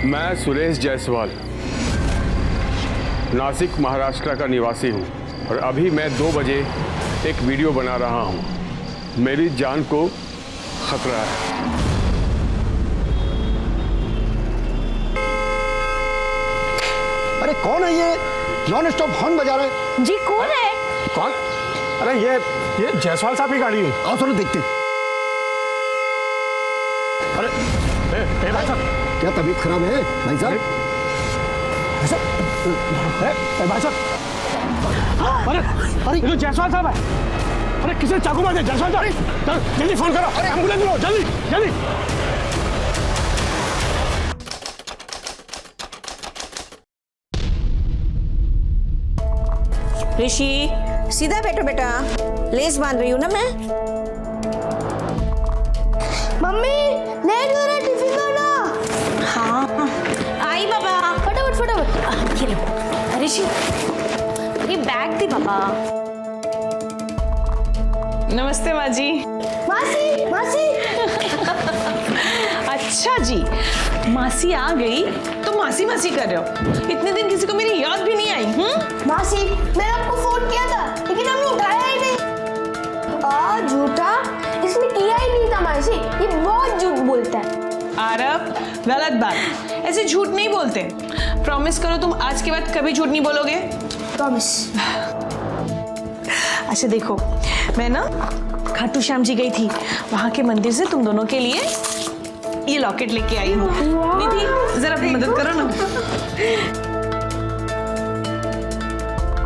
मैं सुरेश जायसवाल नासिक महाराष्ट्र का निवासी हूँ और अभी मैं 2 बजे एक वीडियो बना रहा हूँ। मेरी जान को खतरा है। अरे कौन है ये? नॉन स्टॉप हॉर्न बजा रहा है। जी कौन है? कौन? अरे ये जायसवाल साहब की गाड़ी है। आओ थोड़ा देखते हैं। अरे ए भाई साहब, क्या तबीयत खराब है भाई साहब? भाई साहब, अरे अरे ये तो जायसवाल साहब है। अरे किसी ने चाकू मार दिया। जायसवाल साहब जल्दी फोन करो। अरे एम्बुलेंस लो जल्दी जल्दी। ऋषि सीधा बैठो बेटा, लेस बांध रही हूँ ना मैं। मम्मी लेट हो रहा है, टिफिन दो ना। हाँ आई बाबा, फटाफट फटाफट। ये लो ऋषि, ये बैग दी बाबा। नमस्ते माँ जी। मासी मासी। अच्छा जी, मासी आ गई तो मासी मासी कर रहे हो। इतने दिन किसी को मेरी याद भी नहीं आई। मासी मैंने आपको फोन किया था लेकिन आपने उठाया ही नहीं। झूठा, इसने किया ही नहीं था मासी, ये बहुत झूठ बोलता है। आरव गलत बात, ऐसे झूठ नहीं बोलते। प्रॉमिस करो तुम आज के बाद कभी झूठ नहीं बोलोगे। प्रॉमिस। अच्छा देखो, मैं ना खाटू श्याम जी गई थी, वहां के मंदिर से तुम दोनों के लिए ये लॉकेट लेके आई हूँ। निधि जरा अपनी मदद करो ना।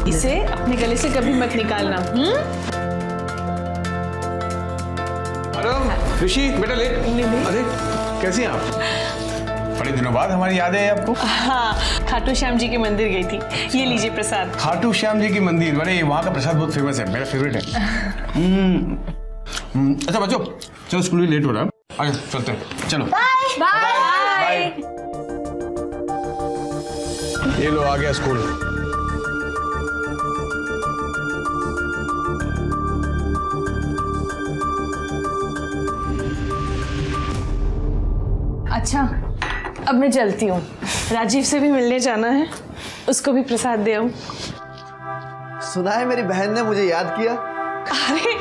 इसे अपने गले से कभी मत निकालना। हेलो ऋषि, बेटा ले। अरे कैसी हैं आप? बड़े दिनों बाद हमारी याद है आपको। हाँ, खाटू श्याम जी के मंदिर गई थी। ये लीजिए प्रसाद। खाटू श्याम जी की मंदिर, अरे वहाँ का प्रसाद बहुत फेमस है, मेरा फेवरेट है। अच्छा बच्चों, चलो स्कूल भी लेट हो रहा है, आगे चलते हैं। चलो बाय बाय। ये लो आ गया स्कूल। अच्छा अब मैं चलती हूँ, राजीव से भी मिलने जाना है, उसको भी प्रसाद दे आऊं। सुना है मेरी बहन ने मुझे याद किया। अरे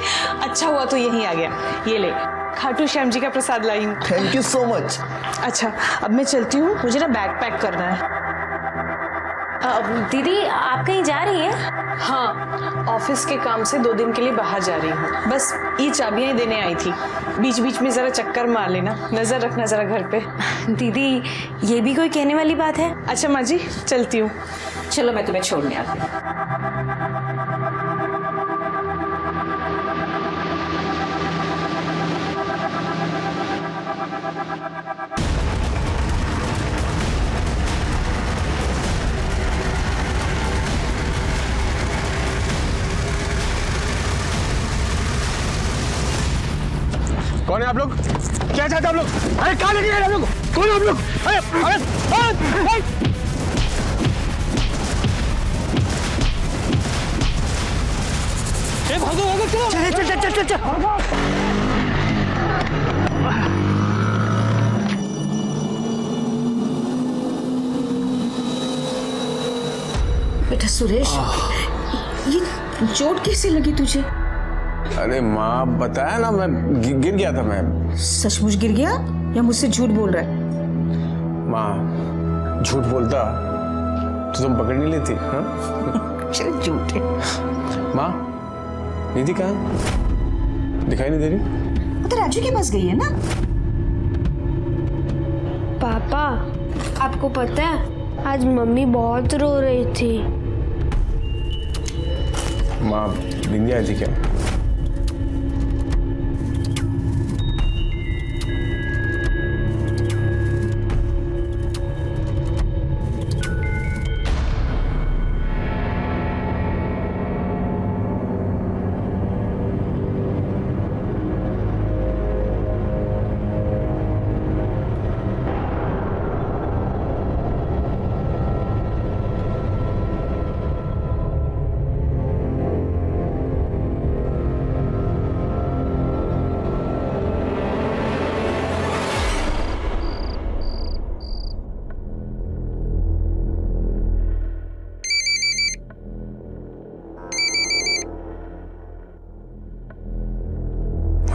अच्छा हुआ तो यहीं आ गया। ये ले, खाटू श्याम जी का प्रसाद लाई हूँ। Thank you so much. अच्छा अब मैं चलती हूँ, मुझे ना बैग पैक करना है। दीदी आप कहीं जा रही हैं? हाँ, ऑफिस के काम से 2 दिन के लिए बाहर जा रही हूँ। बस ये चाबियां ही देने आई थी। बीच बीच में जरा चक्कर मार लेना, नजर रखना जरा घर पे। दीदी ये भी कोई कहने वाली बात है? अच्छा माँ जी चलती हूँ। चलो मैं तुम्हें छोड़ने आती हूँ। कौन है आप लोग? क्या चाहते आप लोग? अरे कहाँ लेके गए आप लोग? कौन है आप लोग? अरे अरे अरे भागो भागो, चलो चल चल चल चल चल। बेटा सुरेश, ये चोट कैसे लगी तुझे? अरे माँ बताया ना, मैं गिर गया था। मैं सचमुच गिर गया या मुझसे झूठ बोल रहा है? माँ झूठ बोलता तो तुम पकड़ नहीं लेती। हाँ चल झूठ है। माँ निधि कहाँ? दिखाई नहीं दे रही। वो तो राजू के पास गई है ना। पापा आपको पता है आज मम्मी बहुत रो रही थी। माँ बिंदी आई थी क्या?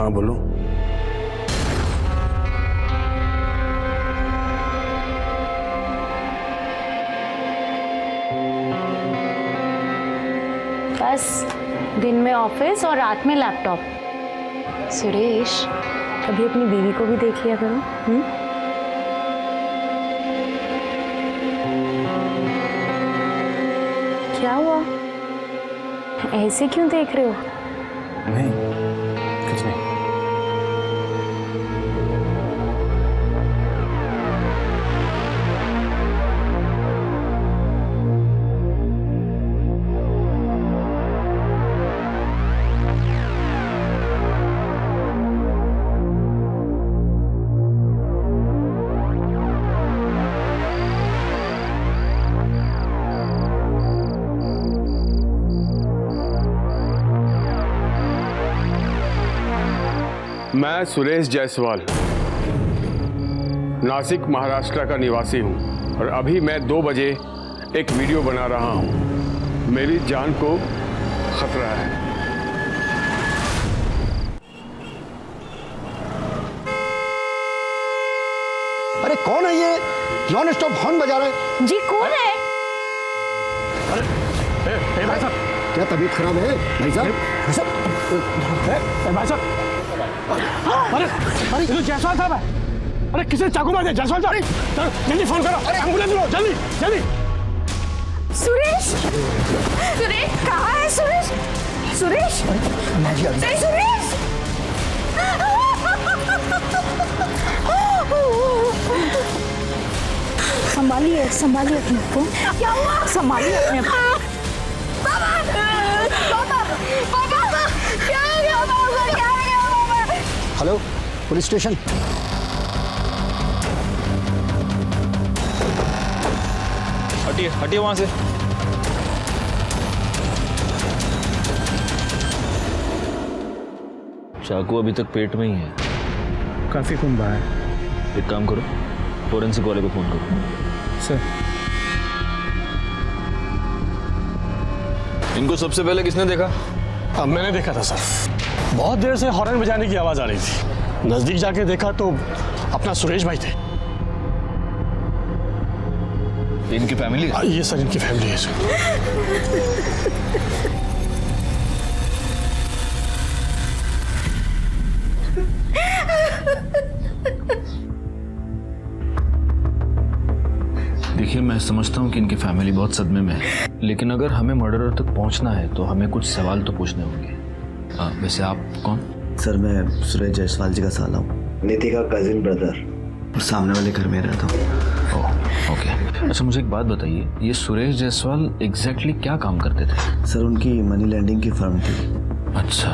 हाँ बोलो। बस दिन में ऑफिस और रात में लैपटॉप। सुरेश, कभी अपनी बीवी को भी देख लिया करो। क्या हुआ? ऐसे क्यों देख रहे हो? नहीं, कुछ नहीं। मैं सुरेश जायसवाल नासिक महाराष्ट्र का निवासी हूं और अभी मैं 2 बजे एक वीडियो बना रहा हूं। मेरी जान को खतरा है। अरे कौन है ये नॉन स्टॉप हॉर्न बजा रहा है? जी कौन है? ए भाई साहब, क्या तबीयत खराब है भाई साहब? भाई साहब, अरे अरे ये तो जायसवाल साहब है। अरे किसी ने चाकू मार दिया। जायसवाल साहब, चलो जल्दी फोन करो। अरे एम्बुलेंस लो, जल्दी जल्दी। सुरेश, सुरेश कहाँ है सुरेश? सुरेश, नहीं सुरेश। संभालिए, संभालिए अपने को। क्या हुआ? संभालिए अपने को। पापा, पापा, पापा, क्या हो गया पापा? क्या हो गया पापा? Hello, police station. हटिए हटिए वहां से। चाकू अभी तक पेट में ही है। काफी खून बहा है। एक काम करो, फोरेंसिक वाले को फोन करो। सर, इनको सबसे पहले किसने देखा? अब मैंने देखा था सर। बहुत देर से हॉर्न बजाने की आवाज आ रही थी। नजदीक जाके देखा तो अपना सुरेश भाई थे। इनकी फैमिली है? ये सर इनकी फैमिली है सर। देखिए, मैं समझता हूँ कि इनकी फैमिली बहुत सदमे में है, लेकिन अगर हमें मर्डरर तक पहुँचना है तो हमें कुछ सवाल तो पूछने होंगे। वैसे आप कौन? सर, मैं सुरेश जायसवाल जी का साला हूँ, नीति का कजिन ब्रदर, और सामने वाले घर में रहता हूँ। ओह, ओके। अच्छा, मुझे एक बात बताइए, ये सुरेश जायसवाल एग्जैक्टली क्या काम करते थे? सर, उनकी मनी लैंडिंग की फर्म थी। अच्छा,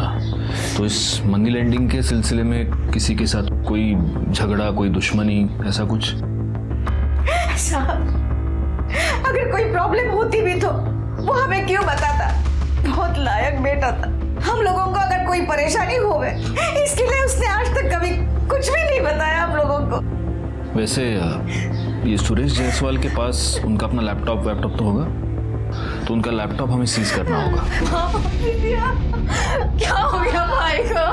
तो इस मनी लैंडिंग के सिलसिले में किसी के साथ कोई झगड़ा, कोई दुश्मनी, ऐसा कुछ? साहब, अगर कोई प्रॉब्लम होती भी तो वो हमें क्यों बताता? बहुत लायक बेटा था। हम लोगों को अगर कोई परेशानी होवे, इसके लिए उसने आज तक कभी कुछ भी नहीं बताया हम लोगों को। वैसे ये सुरेश जायसवाल के पास उनका अपना लैपटॉप तो होगा, तो उनका लैपटॉप हमें सीज करना होगा। क्या हो गया भाई को?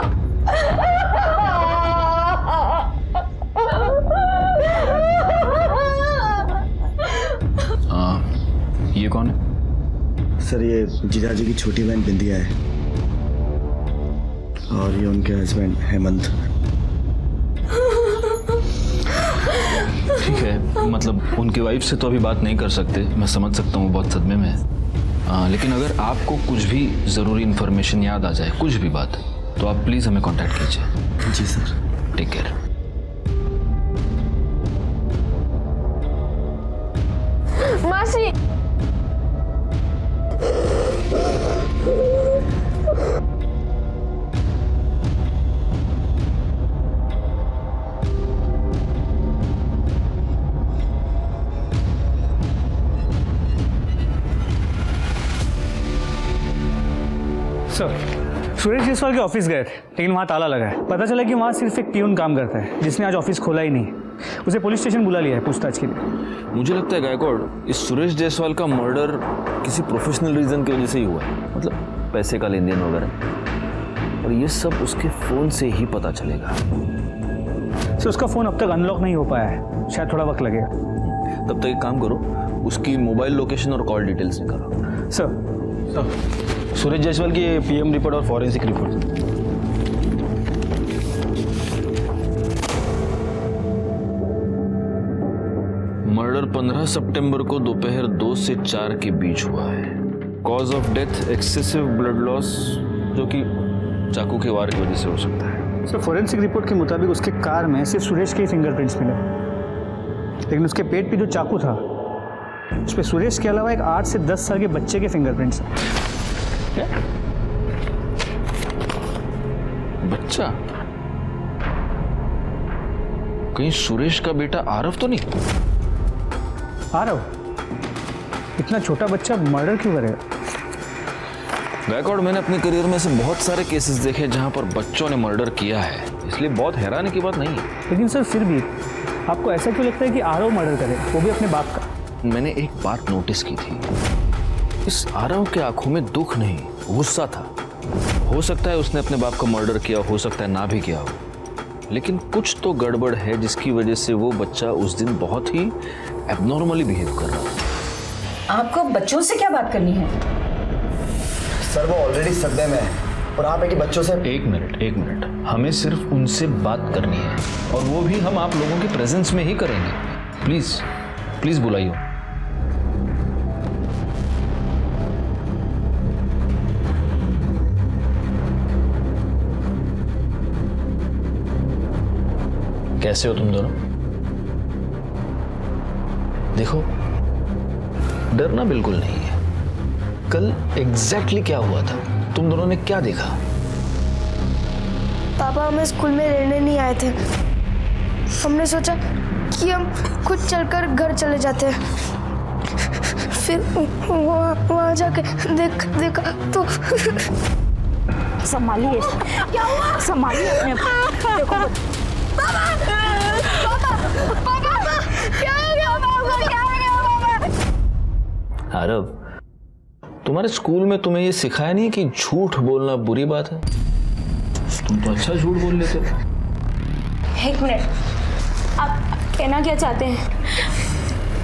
ये कौन है? सर, ये जीजाजी की छोटी बहन बिंदिया है और ये उनके हस्बैंड हेमंत। ठीक है, मतलब उनके वाइफ से तो अभी बात नहीं कर सकते, मैं समझ सकता हूँ बहुत सदमे में है। लेकिन अगर आपको कुछ भी ज़रूरी इन्फॉर्मेशन याद आ जाए, कुछ भी बात, तो आप प्लीज़ हमें कांटेक्ट कीजिए। जी सर। Take care. मासी, सर, सुरेश जायसवाल के ऑफिस गए थे, लेकिन वहाँ ताला लगा है। पता चला कि वहाँ सिर्फ एक प्यून काम करता है, जिसने आज ऑफिस खोला ही नहीं। उसे पुलिस स्टेशन बुला लिया है पूछताछ के लिए। मुझे लगता है गायकवाड़, इस सुरेश जायसवाल का मर्डर किसी प्रोफेशनल रीजन की वजह से ही हुआ है, मतलब पैसे का लेन देन वगैरह। और ये सब उसके फोन से ही पता चलेगा। सर उसका फ़ोन अब तक अनलॉक नहीं हो पाया है, शायद थोड़ा वक्त लगेगा। तब तक एक काम करो, उसकी मोबाइल लोकेशन और कॉल डिटेल्स निकालो। सर सूरज जायसवाल की पीएम रिपोर्ट और फॉरेंसिक रिपोर्ट। मर्डर 15 सितंबर को दोपहर 2 से 4 के बीच हुआ है। Cause of death excessive blood loss, जो कि चाकू के वार की वजह से हो सकता है। सर फॉरेंसिक रिपोर्ट के मुताबिक उसके कार में सिर्फ सुरेश के ही फिंगरप्रिंट्स मिले, लेकिन उसके पेट पे जो चाकू था उस पर सुरेश के अलावा एक 8 से 10 साल के बच्चे के फिंगरप्रिंट्स हैं। क्या? बच्चा? कहीं सुरेश का बेटा आरव तो नहीं? आरव? इतना छोटा बच्चा मर्डर क्यों करेगा? गायकवाड़, मैंने अपने करियर में से बहुत सारे केसेस देखे जहां पर बच्चों ने मर्डर किया है, इसलिए बहुत हैरानी की बात नहीं है। लेकिन सर फिर भी आपको ऐसा क्यों लगता है कि आरव मर्डर करे, वो भी अपने बाप का? मैंने एक बात नोटिस की थी, इस आरव के आंखों में दुख नहीं, गुस्सा था। हो सकता है उसने अपने बाप का मर्डर किया, हो सकता है ना भी किया हो, लेकिन कुछ तो गड़बड़ है जिसकी वजह से वो बच्चा उस दिन बहुत ही एबनॉर्मली बिहेव कर रहा था। आपको बच्चों से क्या बात करनी है? सर वो ऑलरेडी सदमे में है और आप है कि बच्चों से। एक मिनट, हमें सिर्फ उनसे बात करनी है, और वो भी हम आप लोगों के प्रेजेंस में ही करेंगे। प्लीज बुलाइए। कैसे हो तुम दोनों? देखो, डरना बिल्कुल नहीं है। कल एग्जैक्टली क्या हुआ था, तुम दोनों ने क्या देखा? पापा हमें स्कूल में रहने नहीं आए थे। हमने सोचा कि हम खुद चलकर घर चले जाते हैं। फिर वहाँ जाके देखा तो संभालिए, क्या हुआ? संभालिए अपने देखो। पापा क्या हो गया? आरव, तुम्हारे स्कूल में तुम्हें ये सिखाया नहीं कि झूठ बोलना बुरी बात है? तुम तो अच्छा झूठ बोल लेते हो। एक मिनट, आप कहना क्या चाहते हैं?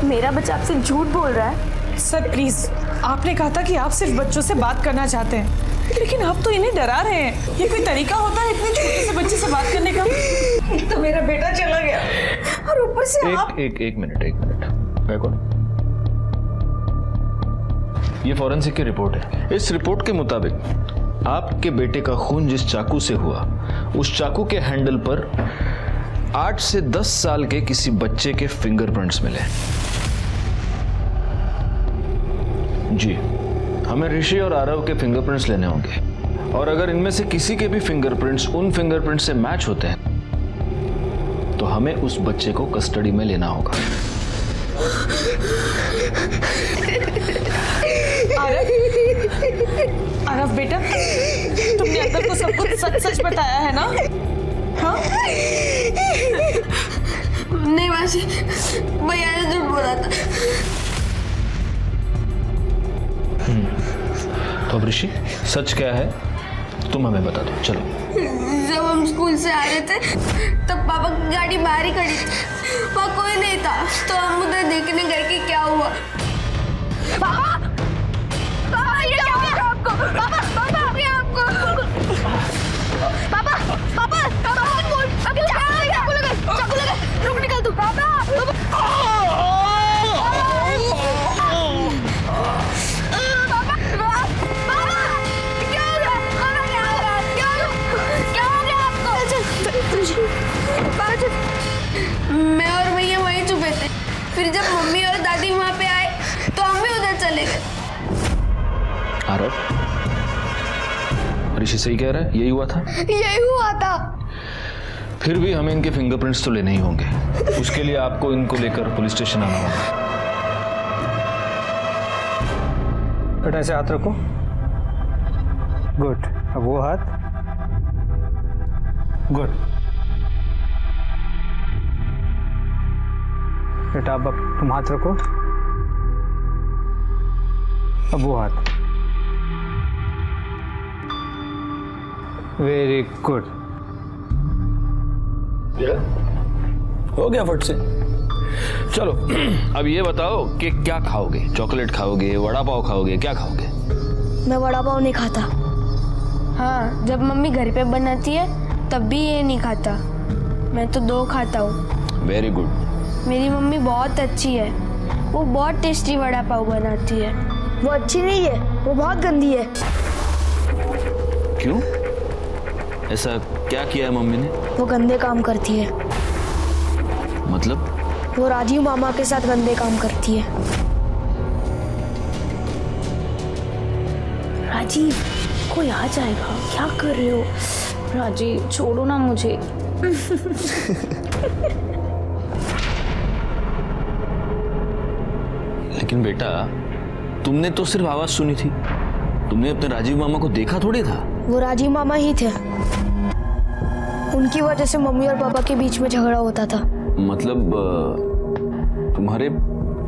मेरा बच्चा आपसे झूठ बोल रहा है? सर प्लीज, आपने कहा था कि आप सिर्फ बच्चों से बात करना चाहते हैं, लेकिन आप तो इन्हें डरा रहे हैं। ये कोई तरीका होता है इतने छोटे से बच्चे से बात करने का? तो मेरा बेटा चला गया और ऊपर से आप। एक मिनट गायकवाड़, ये फॉरेंसिक की रिपोर्ट है। इस रिपोर्ट के मुताबिक आपके बेटे का खून जिस चाकू से हुआ, उस चाकू के हैंडल पर 8 से 10 साल के किसी बच्चे के फिंगरप्रिंट्स मिले। जी, हमें ऋषि और आरव के फिंगरप्रिंट्स लेने होंगे, और अगर इनमें से किसी के भी फिंगरप्रिंट्स उन फिंगरप्रिंट्स से मैच होते हैं तो हमें उस बच्चे को कस्टडी में लेना होगा। आरव बेटा, तुमने अंदर को सब कुछ सच बताया है ना? हाँ? नहीं मासी, भैया ने झूठ बोला था। तो अब ऋषि, सच क्या है तुम हमें बता दो। चलो। जब हम स्कूल से आ रहे थे तब पापा की गाड़ी बाहर ही खड़ी थी, वहाँ कोई नहीं था, तो हम उधर देखने गए कि क्या हुआ। पापा, पापा ये क्या हो गया आपको? पापा, पापा ये आपको। पापा, पापा, पापा बोल, अभी चाकू लगा, रुक निकल तू। पापा, मैं और भैया वहीं छुपे थे। फिर जब मम्मी और दादी वहाँ पे आए तो हम भी उधर चले गए। आरव, ऋषि सही कह रहा है, यही हुआ था? यही हुआ था। फिर भी हमें इनके फिंगरप्रिंट्स तो लेने ही होंगे। उसके लिए आपको इनको लेकर पुलिस स्टेशन आना होगा। बेटा ऐसे हाथ रखो। गुड, अब वो हाथ। गुड बेटा, अब तुम हाथ रखो। अब वो हाथ। Very good. हो गया फट से। चलो अब ये बताओ कि क्या खाओगे? चॉकलेट खाओगे, वड़ा पाव खाओगे, क्या खाओगे? मैं वड़ा पाव नहीं खाता। हाँ, जब मम्मी घर पे बनाती है तब भी ये नहीं खाता। मैं तो 2 खाता हूँ। Very good. मेरी मम्मी बहुत अच्छी है, वो बहुत टेस्टी वड़ा पाव बनाती है। वो अच्छी नहीं है, वो बहुत गंदी है। क्यों? ऐसा क्या किया है मम्मी ने? वो गंदे काम करती है। मतलब? वो राजीव मामा के साथ गंदे काम करती है। राजीव, कोई आ जाएगा, क्या कर रहे हो? राजीव छोड़ो ना मुझे। लेकिन बेटा, तुमने तो सिर्फ आवाज सुनी थी, तुमने अपने राजीव मामा को देखा थोड़ी था। वो राजीव मामा ही थे। उनकी वजह से मम्मी और पापा के बीच में झगड़ा होता था। मतलब तुम्हारे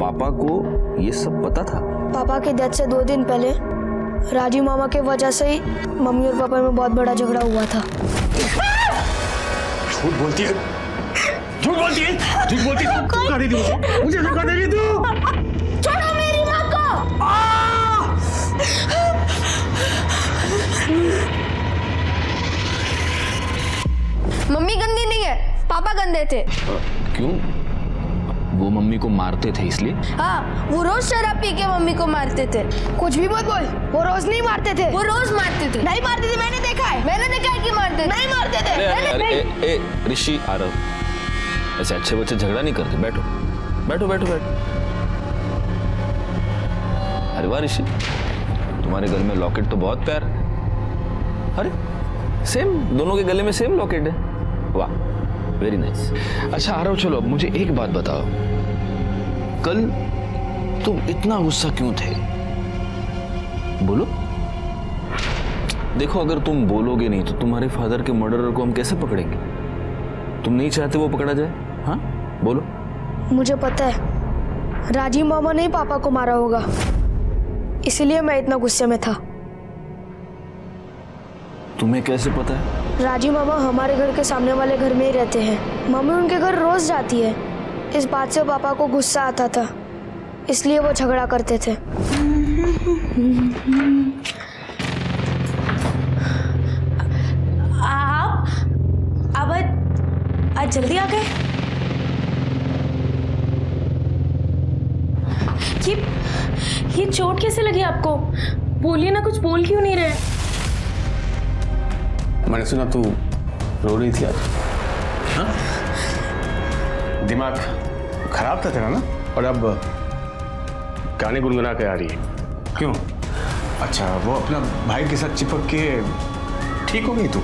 पापा को ये सब पता था? पापा के डेथ से 2 दिन पहले राजीव मामा के वजह से ही मम्मी और पापा में बहुत बड़ा झगड़ा हुआ था। झूठ बोलती है, झूठ बोलती है, झूठ बोलती है। धोखा दे दी मुझे धोखा दे दी तू। छोड़ो मेरी माँ को। मम्मी गंदी नहीं है, पापा गंदे थे। क्यों? वो मम्मी को मारते थे इसलिए? हाँ, वो रोज शराब पी के मम्मी को मारते थे। कुछ भी मत बोल, वो रोज नहीं मारते थे। वो रोज मारते थे। नहीं मारते थे, मैंने देखा है। मैंने देखा है कि मारते थे। नहीं मारते थे। अरे ऋषि, आरव, ऐसे अच्छे बच्चे झगड़ा नहीं करते। बैठो बैठो बैठो बैठो। अरे वाह ऋषि, तुम्हारे गले में लॉकेट तो बहुत प्यारा। अरे सेम, दोनों के गले में सेम लॉकेट है। वाह, वेरी नाइस। अच्छा आरव, चलो अब मुझे एक बात बताओ, कल तुम इतना गुस्सा क्यों थे? बोलो। देखो, अगर तुम बोलोगे नहीं तो तुम्हारे फादर के मर्डरर को हम कैसे पकड़ेंगे? तुम नहीं चाहते वो पकड़ा जाए? हाँ बोलो। मुझे पता है राजीव मामा ने ही पापा को मारा होगा, इसलिए मैं इतना गुस्से में था। तुम्हें कैसे पता है? राजीव मामा हमारे घर के सामने वाले घर में ही रहते हैं। मम्मी उनके घर रोज जाती है। इस बात से पापा को गुस्सा आता था, इसलिए वो झगड़ा करते थे। आप आज जल्दी आ गए? ये चोट कैसे लगी आपको? बोलिए ना, कुछ बोल क्यों नहीं रहे? मैंने सुना तू रो रही थी आज। हाँ? दिमाग खराब था तेरा ना, और अब गाने गुनगुना के आ रही है। क्यों? अच्छा, वो अपना भाई के साथ चिपक के ठीक हो गई तू?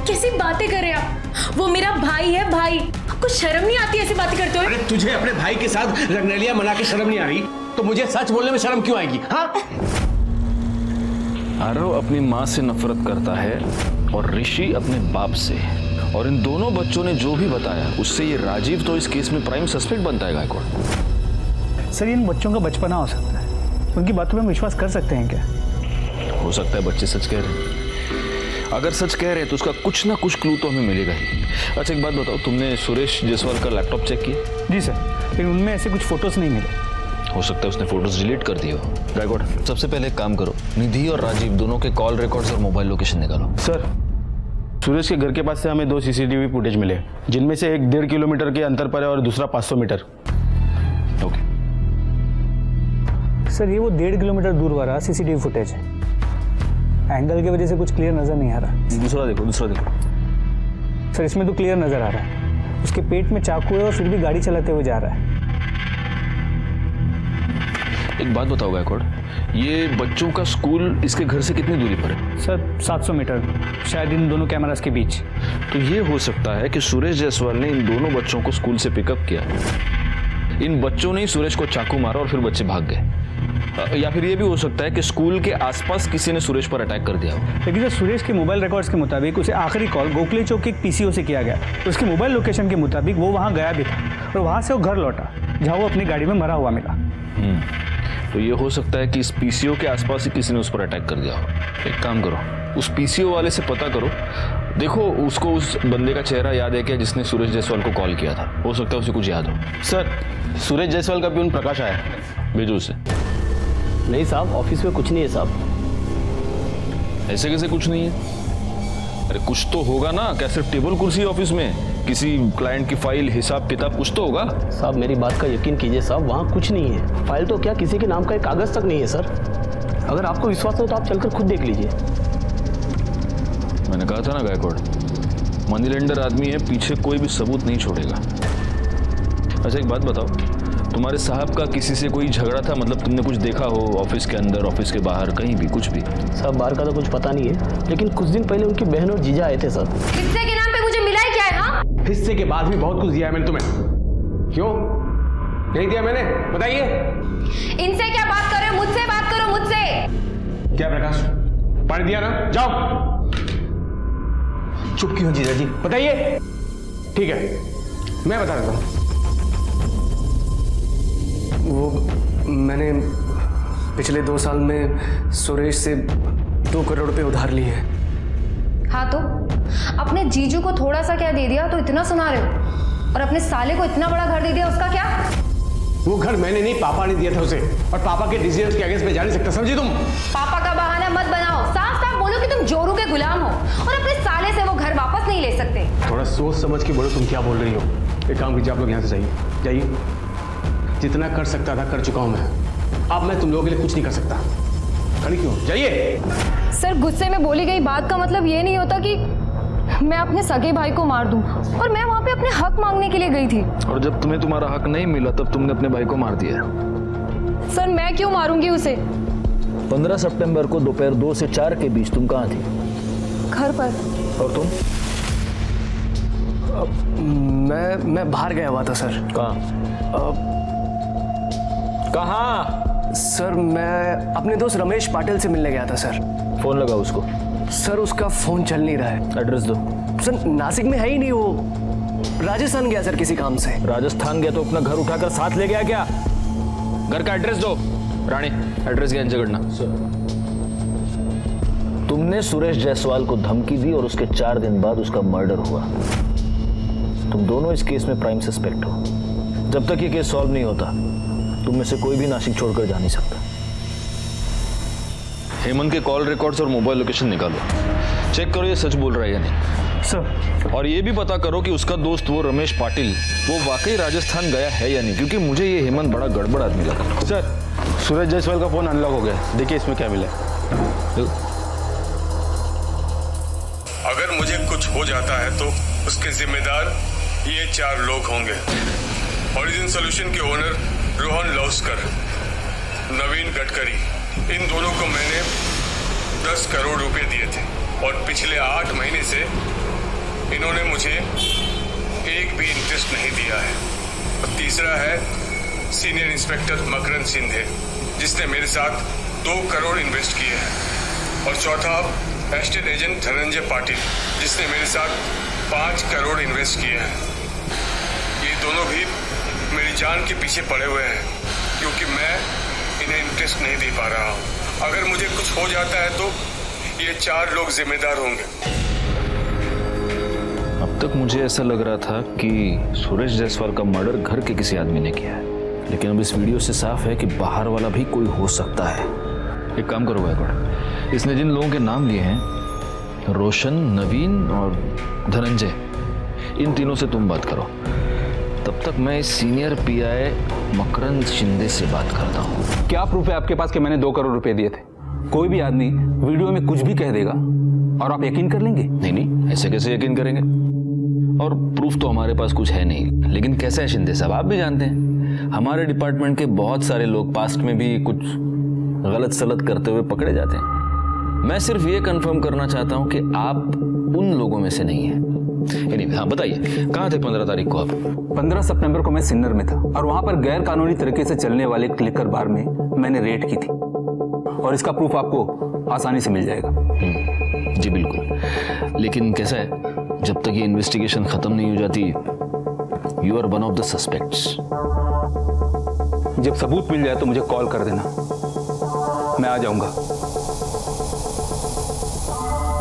कैसी बातें कर रहे हैं आप? वो मेरा भाई है, भाई। आपको शर्म नहीं आती ऐसी बातें करते हुए? अरे तुझे अपने भाई के साथ रंगरेलिया मना के शर्म नहीं आ रही, तो मुझे सच बोलने में शर्म क्यों आएगी? हाँ? आरव अपनी माँ से नफरत करता है और ऋषि अपने बाप से, और इन दोनों बच्चों ने जो भी बताया उससे ये राजीव तो इस केस में प्राइम सस्पेक्ट बनता है गायकवाड़। सर, इन बच्चों का बचपना हो सकता है, उनकी बातों पे हम विश्वास कर सकते हैं क्या? हो सकता है बच्चे सच कह रहे हैं। अगर सच कह रहे हैं तो उसका कुछ ना कुछ क्लू तो हमें मिलेगा ही। अच्छा एक बात बताओ, तुमने सुरेश जायसवाल का लैपटॉप चेक किया? जी सर, लेकिन उनमें ऐसे कुछ फोटोज नहीं मिले। हो सकता है उसने फोटोज डिलीट कर दिए हो। गायकवाड़, सबसे पहले एक काम करो, निधि और राजीव दोनों के कॉल रिकॉर्ड्स और मोबाइल लोकेशन निकालो। सर, सुरेश के घर के पास से हमें 2 सीसीटीवी फुटेज मिले, जिनमें से एक 1.5 किलोमीटर के अंतर पर है और दूसरा 500 मीटर। ओके सर, ये वो 1.5 किलोमीटर दूर वाला सीसीटीवी फुटेज है। एंगल की वजह से कुछ क्लियर नजर नहीं आ रहा। दूसरा देखो। सर, इसमें तो क्लियर नजर आ रहा है, उसके पेट में चाकू है और फिर भी गाड़ी चलाते हुए जा रहा है। एक बात बताओ गायकवाड़, ये बच्चों का स्कूल इसके घर से कितनी दूरी पर है? सर 700 मीटर, शायद इन दोनों कैमरास के बीच। तो ये हो सकता है कि सुरेश जायसवाल ने इन दोनों बच्चों को स्कूल से पिकअप किया, इन बच्चों ने ही सुरेश को चाकू मारा और फिर बच्चे भाग गए। या फिर ये भी हो सकता है कि स्कूल के आसपास किसी ने सुरेश पर अटैक कर दिया हो। लेकिन सर, सुरेश के मोबाइल रिकॉर्ड्स के मुताबिक उसे आखिरी कॉल गोखले चौक के एक पीसीओ से किया गया। उसके मोबाइल लोकेशन के मुताबिक वो वहाँ गया भी था और वहाँ से वो घर लौटा, जहाँ वो अपनी गाड़ी में मरा हुआ मिला। तो ये हो सकता है कि इस पीसीओ के आसपास ही किसी ने उस पर अटैक कर दिया हो। एक काम करो, उस पीसीओ वाले से पता करो, देखो उसको उस बंदे का चेहरा याद है क्या जिसने सूरज जायसवाल को कॉल किया था। हो सकता है उसे कुछ याद हो। सर, सूरज जायसवाल का प्यून प्रकाश आया। भेजो उसे। नहीं साहब, ऑफिस में कुछ नहीं है साहब। ऐसे कैसे कुछ नहीं है? अरे कुछ तो होगा ना, क्या सिर्फ टेबल कुर्सी है ऑफिस में? किसी क्लाइंट की फाइल, हिसाब किताब कुछ तो होगा। साहब मेरी बात का यकीन कीजिए साहब, वहाँ कुछ नहीं है। फाइल तो क्या, किसी के नाम का एक कागज तक नहीं है सर। अगर आपको विश्वास हो तो आप चलकर खुद देख लीजिए। मैंने कहा था ना गायकवाड़, मनी लेंडर आदमी है, पीछे कोई भी सबूत नहीं छोड़ेगा। अच्छा एक बात बताओ, तुम्हारे साहब का किसी से कोई झगड़ा था? मतलब तुमने कुछ देखा हो ऑफिस के अंदर, ऑफिस के बाहर, कहीं भी कुछ भी? साहब बाहर का तो कुछ पता नहीं है, लेकिन कुछ दिन पहले उनकी बहन और जीजा आए थे सर। हिस्से के नाम पे मुझे मिला ही क्या है? हाँ, हिस्से के बाद भी बहुत कुछ दिया है मैंने तुम्हें। क्यों नहीं दिया मैंने, बताइए। इनसे क्या बात कर रहे हो? मुझसे बात करो, मुझसे। क्या प्रकाश, पानी दिया ना? जाओ। चुप क्यों जीजा जी? बताइए। ठीक है, मैं बता देता हूं। वो मैंने पिछले 2 साल में सुरेश से 2 करोड़ रुपए उधार लिए हैं। हाँ तो अपने जीजू को थोड़ा सा क्या दे दिया तो इतना सुना रहे हो, और अपने साले को इतना बड़ा घर दे दिया, उसका क्या? वो घर मैंने नहीं, पापा ने दिया था उसे, और पापा के डिसीजंस के अगेंस्ट में जा नहीं सकता, समझी तुम? पापा का बहाना मत बनाओ, साफ साफ बोलो कि तुम जोरू के गुलाम हो और अपने साले से वो घर वापस नहीं ले सकते। थोड़ा सोच समझ के बोलो तुम क्या बोल रही हो। एक काम कीजिए, आप लोग यहाँ से जाइए, जाइए। जितना कर सकता था कर चुका हूं मैं, अब मैं तुम लोगों के लिए कुछ नहीं कर सकता। खड़ी क्यों? जाइए। सर गुस्से में बोली गई बात का मतलब ये नहीं होता कि मैं अपने सगे भाई को मार दूं, और मैं वहां पे अपने हक मांगने के लिए गई थी। और जब तुम्हें तुम्हारा हक नहीं मिला तब तुमने अपने भाई को मार दिया। सर मैं क्यों मारूंगी उसे? 15 सितंबर को दोपहर 2 से 4 के बीच तुम कहाँ थी? घर पर। और तुम? मैं बाहर गया हुआ था सर। कहाँ? सर मैं अपने दोस्त रमेश पाटिल से मिलने गया था सर। फोन लगा उसको। सर उसका फोन चल नहीं रहा है। एड्रेस दो। सर नासिक में है ही नहीं, वो राजस्थान गया सर किसी काम से। राजस्थान गया तो अपना घर उठाकर साथ ले गया क्या? घर का एड्रेस दो। रानी एड्रेस क्या जगड़ना। तुमने सुरेश जायसवाल को धमकी दी और उसके 4 दिन बाद उसका मर्डर हुआ। तुम दोनों इस केस में प्राइम सस्पेक्ट हो। जब तक ये केस सॉल्व नहीं होता तुम में से कोई भी नासिक छोड़कर जा नहीं सकता। हेमंत के कॉल रिकॉर्ड्स और मोबाइल लोकेशन निकालो, चेक करो ये सच बोल रहा है या नहीं। सर, और ये भी पता करो कि उसका दोस्त वो रमेश पाटिल वो वाकई राजस्थान गया है या नहीं, क्योंकि मुझे ये हेमंत बड़ा गड़बड़ आदमी लगा। सर, सूरज जायसवाल का फोन अनलॉक हो गया, देखिए इसमें क्या मिला। अगर मुझे कुछ हो जाता है तो उसके जिम्मेदार ये 4 लोग होंगे। ओरिजिन सॉल्यूशन के ओनर रोहन लौस्कर, नवीन गडकरी, इन दोनों को मैंने 10 करोड़ रुपए दिए थे और पिछले 8 महीने से इन्होंने मुझे एक भी इंटरेस्ट नहीं दिया है। और तीसरा है सीनियर इंस्पेक्टर मकरंद सिंधे, जिसने मेरे साथ 2 करोड़ इन्वेस्ट किए हैं। और चौथा एस्टेट एजेंट धनंजय पाटिल, जिसने मेरे साथ 5 करोड़ इन्वेस्ट किए हैं। ये दोनों भी मेरी जान के पीछे पड़े हुए हैं, क्योंकि मैं इन्हें इंटरेस्ट नहीं दे पा रहा हूँ। अगर मुझे कुछ हो जाता है तो ये 4 लोग जिम्मेदार होंगे। अब तक मुझे ऐसा लग रहा था कि सूरज जायसवाल का मर्डर घर के किसी आदमी ने किया है, लेकिन अब इस वीडियो से साफ है कि बाहर वाला भी कोई हो सकता है। एक काम करो गायकवाड़, इसने जिन लोगों के नाम लिए हैं, रोशन, नवीन और धनंजय, इन तीनों से तुम बात करो। तब तक मैं सीनियर पीआई मकरंद शिंदे से बात करता हूँ। क्या प्रूफ है आपके पास कि मैंने 2 करोड़ रुपए दिए थे? कोई भी आदमी वीडियो में कुछ भी कह देगा और आप यकीन कर लेंगे? नहीं, ऐसे कैसे यकीन करेंगे? और प्रूफ तो हमारे पास कुछ है नहीं। लेकिन कैसा है शिंदे साहब, आप भी जानते हैं हमारे डिपार्टमेंट के बहुत सारे लोग पास्ट में भी कुछ गलत सलत करते हुए पकड़े जाते हैं। मैं सिर्फ ये कंफर्म करना चाहता हूं कि आप उन लोगों में से नहीं हैं। Anyway, हाँ बताइए, कहाँ थे 15 तारीख को आप? 15 सितंबर को मैं सिन्नर में था और वहां पर गैर कानूनी तरीके से चलने वाले एक लिकर बार में मैंने रेड की थी, और इसका प्रूफ आपको आसानी से मिल जाएगा। जी बिल्कुल, लेकिन कैसा है, जब तक ये इन्वेस्टिगेशन खत्म नहीं हो जाती, you are one of the suspects. जब सबूत मिल जाए तो मुझे कॉल कर देना, मैं आ जाऊंगा।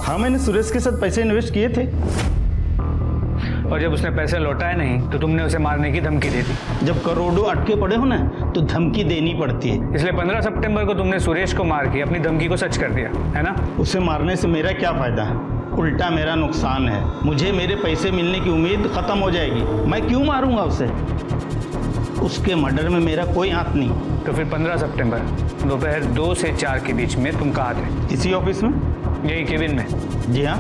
हाँ, मैंने सुरेश के साथ पैसे इन्वेस्ट किए थे। और जब उसने पैसे लौटाए नहीं तो तुमने उसे मारने की धमकी दी थी। जब करोड़ों अटके पड़े हो ना तो धमकी देनी पड़ती है। इसलिए 15 सितंबर को तुमने सुरेश को मार के अपनी धमकी को सच कर दिया, है ना? उसे मारने से मेरा क्या फायदा है? उल्टा मेरा नुकसान है। मुझे मेरे पैसे मिलने की उम्मीद खत्म हो जाएगी। मैं क्यों मारूंगा उसे? उसके मर्डर में मेरा कोई हाथ नहीं। तो फिर 15 सितंबर दोपहर 2 से 4 के बीच में तुम कहाँ थे? इसी ऑफिस में। यही केबिन में? जी हाँ।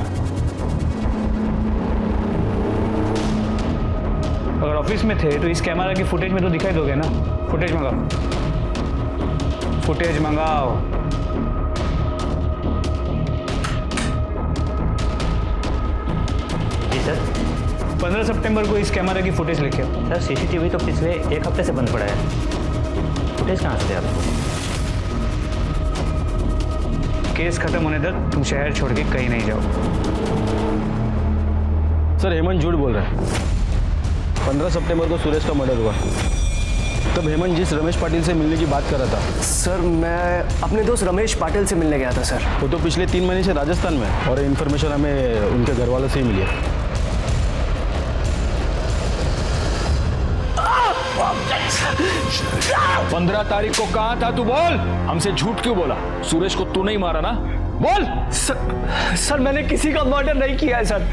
अगर ऑफिस में थे तो इस कैमरा की फुटेज में तो दिखाई दोगे ना? फुटेज मंगाओ, फुटेज मंगाओ। जी सर। 15 सितंबर को इस कैमरा की फुटेज लेके आओ। सर सीसीटीवी तो पिछले 1 हफ्ते से बंद पड़ा है, फुटेज कहाँ से आपको? केस खत्म होने तक तुम शहर छोड़ के कहीं नहीं जाओ। सर हेमंत झूठ बोल रहा है। 15 सितंबर को सुरेश का मर्डर हुआ। तब हेमंत जिस रमेश पाटिल से मिलने की बात कर रहा था। सर मैं अपने दोस्त रमेश पाटिल से मिलने गया था सर। वो तो पिछले 3 महीने से राजस्थान में है और इन्फॉर्मेशन हमें उनके घर वालों से ही मिली है। पंद्रह तारीख को कहाँ था तू? बोल। हमसे झूठ क्यों बोला? सुरेश को तू नहीं मारा ना? बोल। सर मैंने किसी का मर्डर नहीं किया है सर।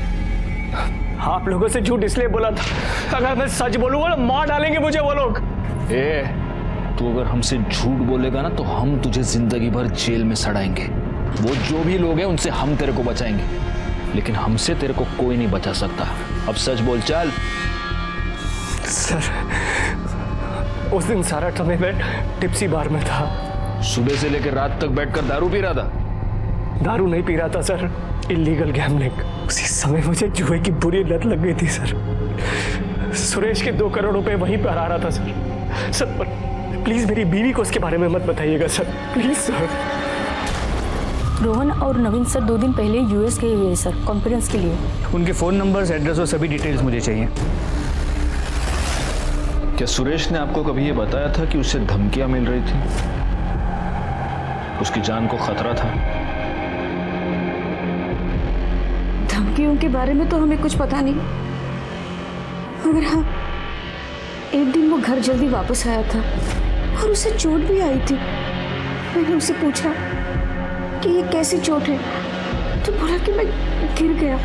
आप लोगों से झूठ इसलिए बोला था, अगर मैं सच बोलूंगा ना मार डालेंगे मुझे वो लोग। तू अगर हमसे झूठ बोलेगा ना तो हम तुझे जिंदगी भर जेल में सड़ाएंगे। वो जो भी लोग हैं उनसे हम तेरे को बचाएंगे, लेकिन हमसे तेरे को कोई नहीं बचा सकता। अब सच बोल चल। सर उस दिन सारा समय मैं टिप्सी बार में था। सुबह से लेकर रात तक बैठकर दारू पी रहा था? दारू नहीं पी रहा था सर, इलीगल गैम्बलिंग। उसी समय मुझे जुए की बुरी लत लग गई थी सर। सुरेश के 2 करोड़ रुपए वहीं पर आ रहा था सर। सर प्लीज मेरी बीवी को उसके बारे में मत बताइएगा सर, प्लीज सर। रोहन और नवीन सर 2 दिन पहले यूएस गए हुए हैं सर, कॉन्फ्रेंस के लिए। उनके फ़ोन नंबर्स, एड्रेस और सभी डिटेल्स मुझे चाहिए। क्या सुरेश ने आपको कभी ये बताया था कि उसे धमकियां मिल रही थी? उसकी जान को खतरा था? धमकियों के बारे में तो हमें कुछ पता नहीं, मगर हाँ एक दिन वो घर जल्दी वापस आया था और उसे चोट भी आई थी। मैंने उससे पूछा कि ये कैसी चोट है, तो बोला कि मैं गिर गया।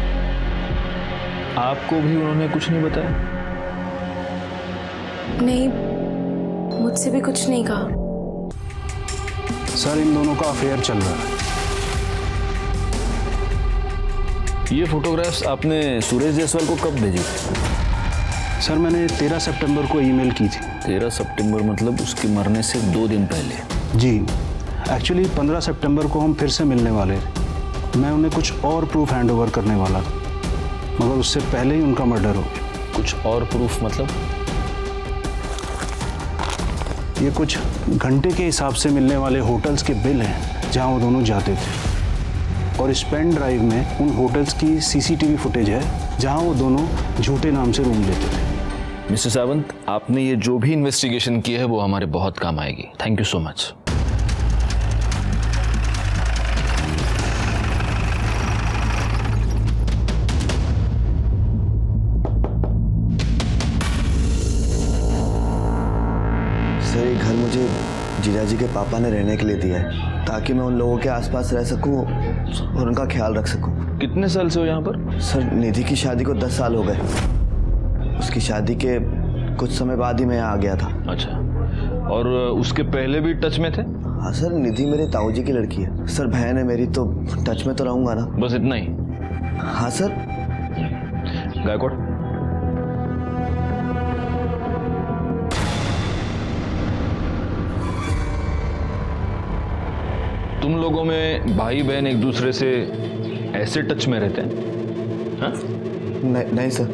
आपको भी उन्होंने कुछ नहीं बताया? नहीं, मुझसे भी कुछ नहीं कहा। सर इन दोनों का अफेयर चल रहा है। ये फोटोग्राफ्स आपने सुरेश जायसवाल को कब भेजी थी? सर मैंने 13 सितंबर को ईमेल की थी। 13 सितंबर मतलब उसके मरने से 2 दिन पहले? जी एक्चुअली 15 सितंबर को हम फिर से मिलने वाले थे। मैं उन्हें कुछ और प्रूफ हैंड ओवर करने वाला था, मगर उससे पहले ही उनका मर्डर हो गया। कुछ और प्रूफ मतलब? ये कुछ घंटे के हिसाब से मिलने वाले होटल्स के बिल हैं जहां वो दोनों जाते थे, और इस पेन ड्राइव में उन होटल्स की सीसीटीवी फुटेज है जहां वो दोनों झूठे नाम से रूम लेते थे। मिस्टर सावंत, आपने ये जो भी इन्वेस्टिगेशन की है वो हमारे बहुत काम आएगी। Thank you so much. Sir ये घर मुझे जीजा जी के पापा ने रहने के लिए दिया है, ताकि मैं उन लोगों के आसपास रह सकूं और उनका ख्याल रख सकूं। कितने साल से हो यहाँ पर? सर निधि की शादी को 10 साल हो गए। उसकी शादी के कुछ समय बाद ही मैं यहाँ आ गया था। अच्छा, और उसके पहले भी टच में थे? हाँ सर, निधि मेरे ताऊजी की लड़की है। सर बहन है मेरी, तो टच में तो रहूंगा ना। बस इतना ही? हाँ सर। गायकवाड़, तुम लोगों में भाई बहन एक दूसरे से ऐसे टच में रहते हैं? हाँ? नहीं सर।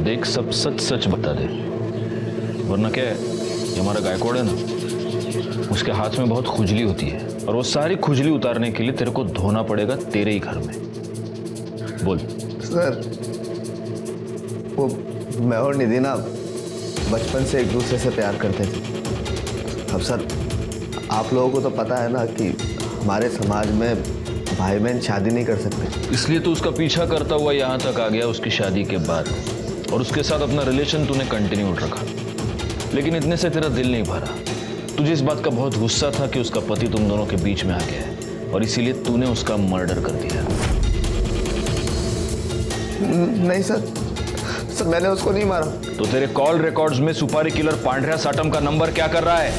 देख, सब सच सच बता दे, वरना क्या है, ये हमारा गायकवाड़ है ना, उसके हाथ में बहुत खुजली होती है, और वो सारी खुजली उतारने के लिए तेरे को धोना पड़ेगा तेरे ही घर में। बोल। सर वो मैं और निधि ना बचपन से एक दूसरे से प्यार करते थे। अब सर आप लोगों को तो पता है ना कि हमारे समाज में भाई बहन शादी नहीं कर सकते। इसलिए तो उसका पीछा करता हुआ यहाँ तक आ गया उसकी शादी के बाद, और उसके साथ अपना रिलेशन तूने कंटिन्यू रखा। लेकिन इतने से तेरा दिल नहीं भरा। तुझे इस बात का बहुत गुस्सा था कि उसका पति तुम दोनों के बीच में आ गया है, और इसीलिए तूने उसका मर्डर कर दिया। नहीं सर, मैंने उसको नहीं मारा। तो तेरे कॉल रिकॉर्ड्स में सुपारी किलर पांड्या साटम का नंबर क्या कर रहा है?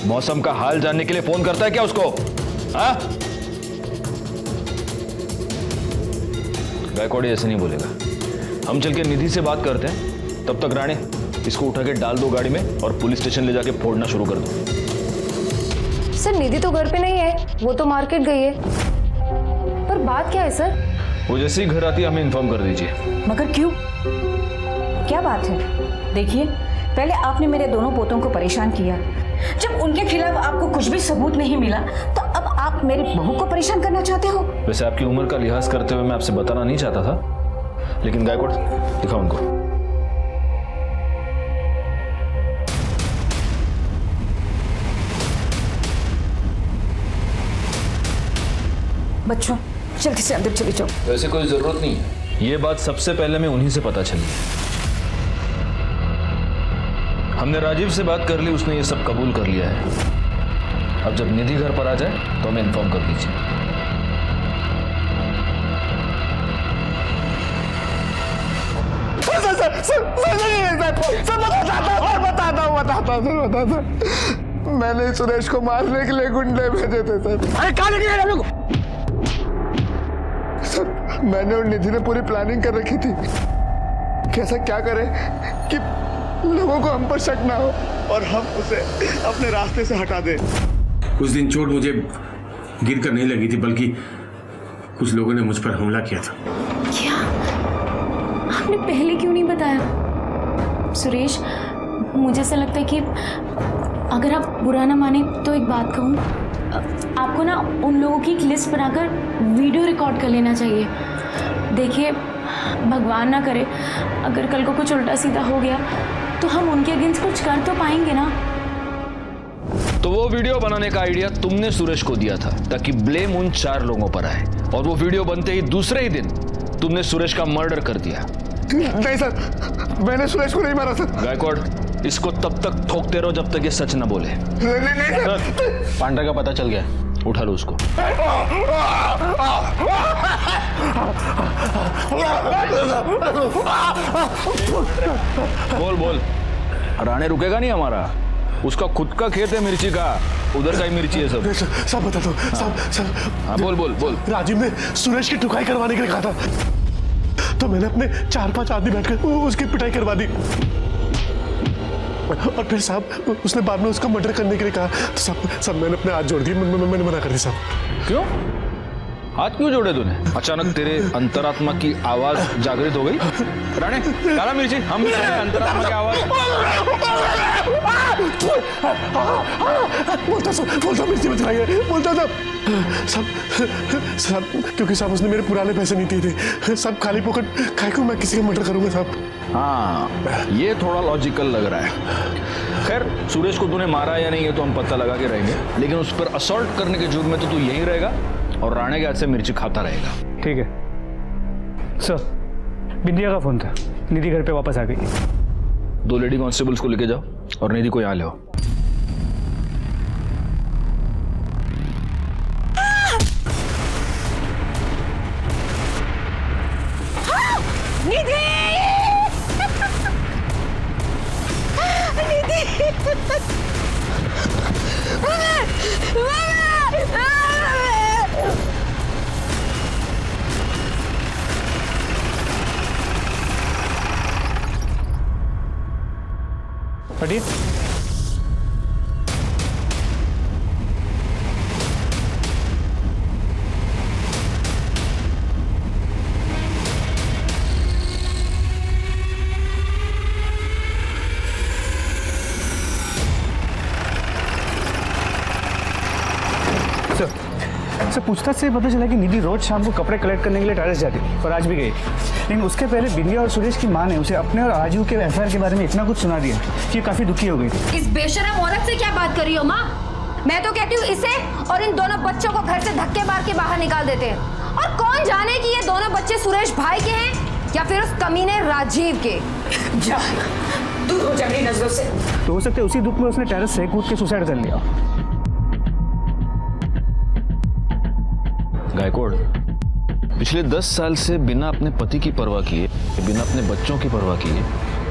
मौसम का हाल जानने के लिए फोन करता है क्या उसको? हाँ? गायकवाड़ ऐसे नहीं बोलेगा। हम चल के निधि से बात करते हैं, तब तक राणे इसको उठा के डाल दो गाड़ी में और पुलिस स्टेशन ले जाके फोड़ना शुरू कर दो। सर निधि तो घर पे नहीं है, वो तो मार्केट गई है। पर बात क्या है सर? वो जैसे ही घर आती है हमें इन्फॉर्म कर दीजिए। मगर क्यों? क्या बात है? देखिए, पहले आपने मेरे दोनों पोतों को परेशान किया। जब उनके खिलाफ आपको कुछ भी सबूत नहीं मिला, तो अब आप मेरी बहू को परेशान करना चाहते हो? वैसे आपकी उम्र का लिहाज करते हुए मैं आपसे बताना नहीं चाहता था, लेकिन गायकवाड़ दिखाओ उनको। बच्चों, जल्दी से अंदर चले जाओ। वैसे कोई जरूरत नहीं है, ये बात सबसे पहले मैं उन्हीं से पता चली है। हमने राजीव से बात कर ली, उसने ये सब कबूल कर लिया है। अब जब निधि घर पर आ जाए तो हमें इन्फॉर्म कर दीजिए। मैंने सुरेश को मारने के लिए गुंडे भेजे थे सर। अरे कहाँ लेके गए लोग? सर, मैंने और निधि ने पूरी प्लानिंग कर रखी थी कि ऐसा क्या करें कि लोगों को हम पर शक ना हो और हम उसे अपने रास्ते से हटा दें। उस दिन चोट मुझे गिर कर नहीं लगी थी, बल्कि कुछ लोगों ने मुझ पर हमला किया था। क्या? आपने पहले क्यों नहीं बताया? सुरेश, मुझे ऐसा लगता है कि अगर आप बुरा ना माने तो एक बात कहूँ, आपको ना उन लोगों की एक लिस्ट बनाकर वीडियो रिकॉर्ड कर लेना चाहिए। देखिए, भगवान ना करे अगर कल को कुछ उल्टा सीधा हो गया तो हम उनके अगेंस्ट कुछ कर तो पाएंगे ना। तो वो वीडियो बनाने का आइडिया तुमने सुरेश को दिया था ताकि ब्लेम उन 4 लोगों पर आए, और वो वीडियो बनते ही दूसरे ही दिन तुमने सुरेश का मर्डर कर दिया। नहीं सर, मैंने सुरेश को नहीं मारा सर। गायकवाड़, इसको तब तक ठोकते रहो जब तक ये सच न बोले। नहीं सर। पांड्या का पता चल गया, उठा लो उसको। बोल बोल, राणे रुकेगा नहीं हमारा। उसका खुद का खेत है मिर्ची का, उधर का ही मिर्ची है सब। सब बता दो। सब। हाँ बोल बोल बोल। राजीव ने सुरेश की ठुकाई करवाने के लिए कहा था, तो मैंने अपने 4-5 आदमी बैठकर उसकी पिटाई करवा दी, और फिर साहब उसने बाद में उसका मर्डर करने के लिए कहा, तो सब मैंने अपने हाथ जोड़ दिए। मैंने मना कर दिया साहब। क्यों? हाथ क्यों जोड़े तूने? अचानक तेरे अंतरात्मा की आवाज जागृत हो गई। राणे, काला मिर्ची, हम भी सुने अंतरात्मा की आवाज। बोलता मिर्ची मत खाइए, बोलता सब क्योंकि साहब उसने मेरे पुराने पैसे नहीं दिए थे। सब खाली पॉकेट खाए को मैं किसी का मर्डर करूंगा साहब। हाँ, ये थोड़ा लॉजिकल लग रहा है। खैर, सुरेश को तूने मारा या नहीं ये तो हम पता लगा के रहेंगे, लेकिन उस पर असॉल्ट करने के जुर्म में तो तू यहीं रहेगा और राणे के हाथ से मिर्ची खाता रहेगा। ठीक है सर। बिंदिया का फोन था, निधि घर पे वापस आ गई। 2 लेडी कांस्टेबल्स को लेके जाओ और निधि को यहाँ ले आओ। हटिए। सर पूछताछ से पता चला कि निधि रोज शाम को कपड़े कलेक्ट करने के लिए टेरेस जाती थी और आज भी गई। लेकिन उसके पहले बिंदिया और सुरेश की माँ ने उसे अपने और राजू के अफेयर के बारे में इतना कुछ सुना दिया कि काफी दुखी हो गई थी। इस बेशरम औरत से क्या बात कर रही हो माँ? मैं तो कहती हूँ इसे और इन दोनों बच्चों को घर से धक्के मार के बाहर निकाल देते हैं। और कौन जाने कि ये दोनों बच्चे सुरेश भाई के हैं या फिर उस कमीने राजीव के। जा दूर हो जा मेरी नजरों से। तो हो सकता है उसी दुख में उसने टेरेस से कूद के सुसाइड कर लिया। गायकवाड़ पिछले 10 साल से बिना अपने पति की परवाह किए, बिना अपने बच्चों की परवाह किए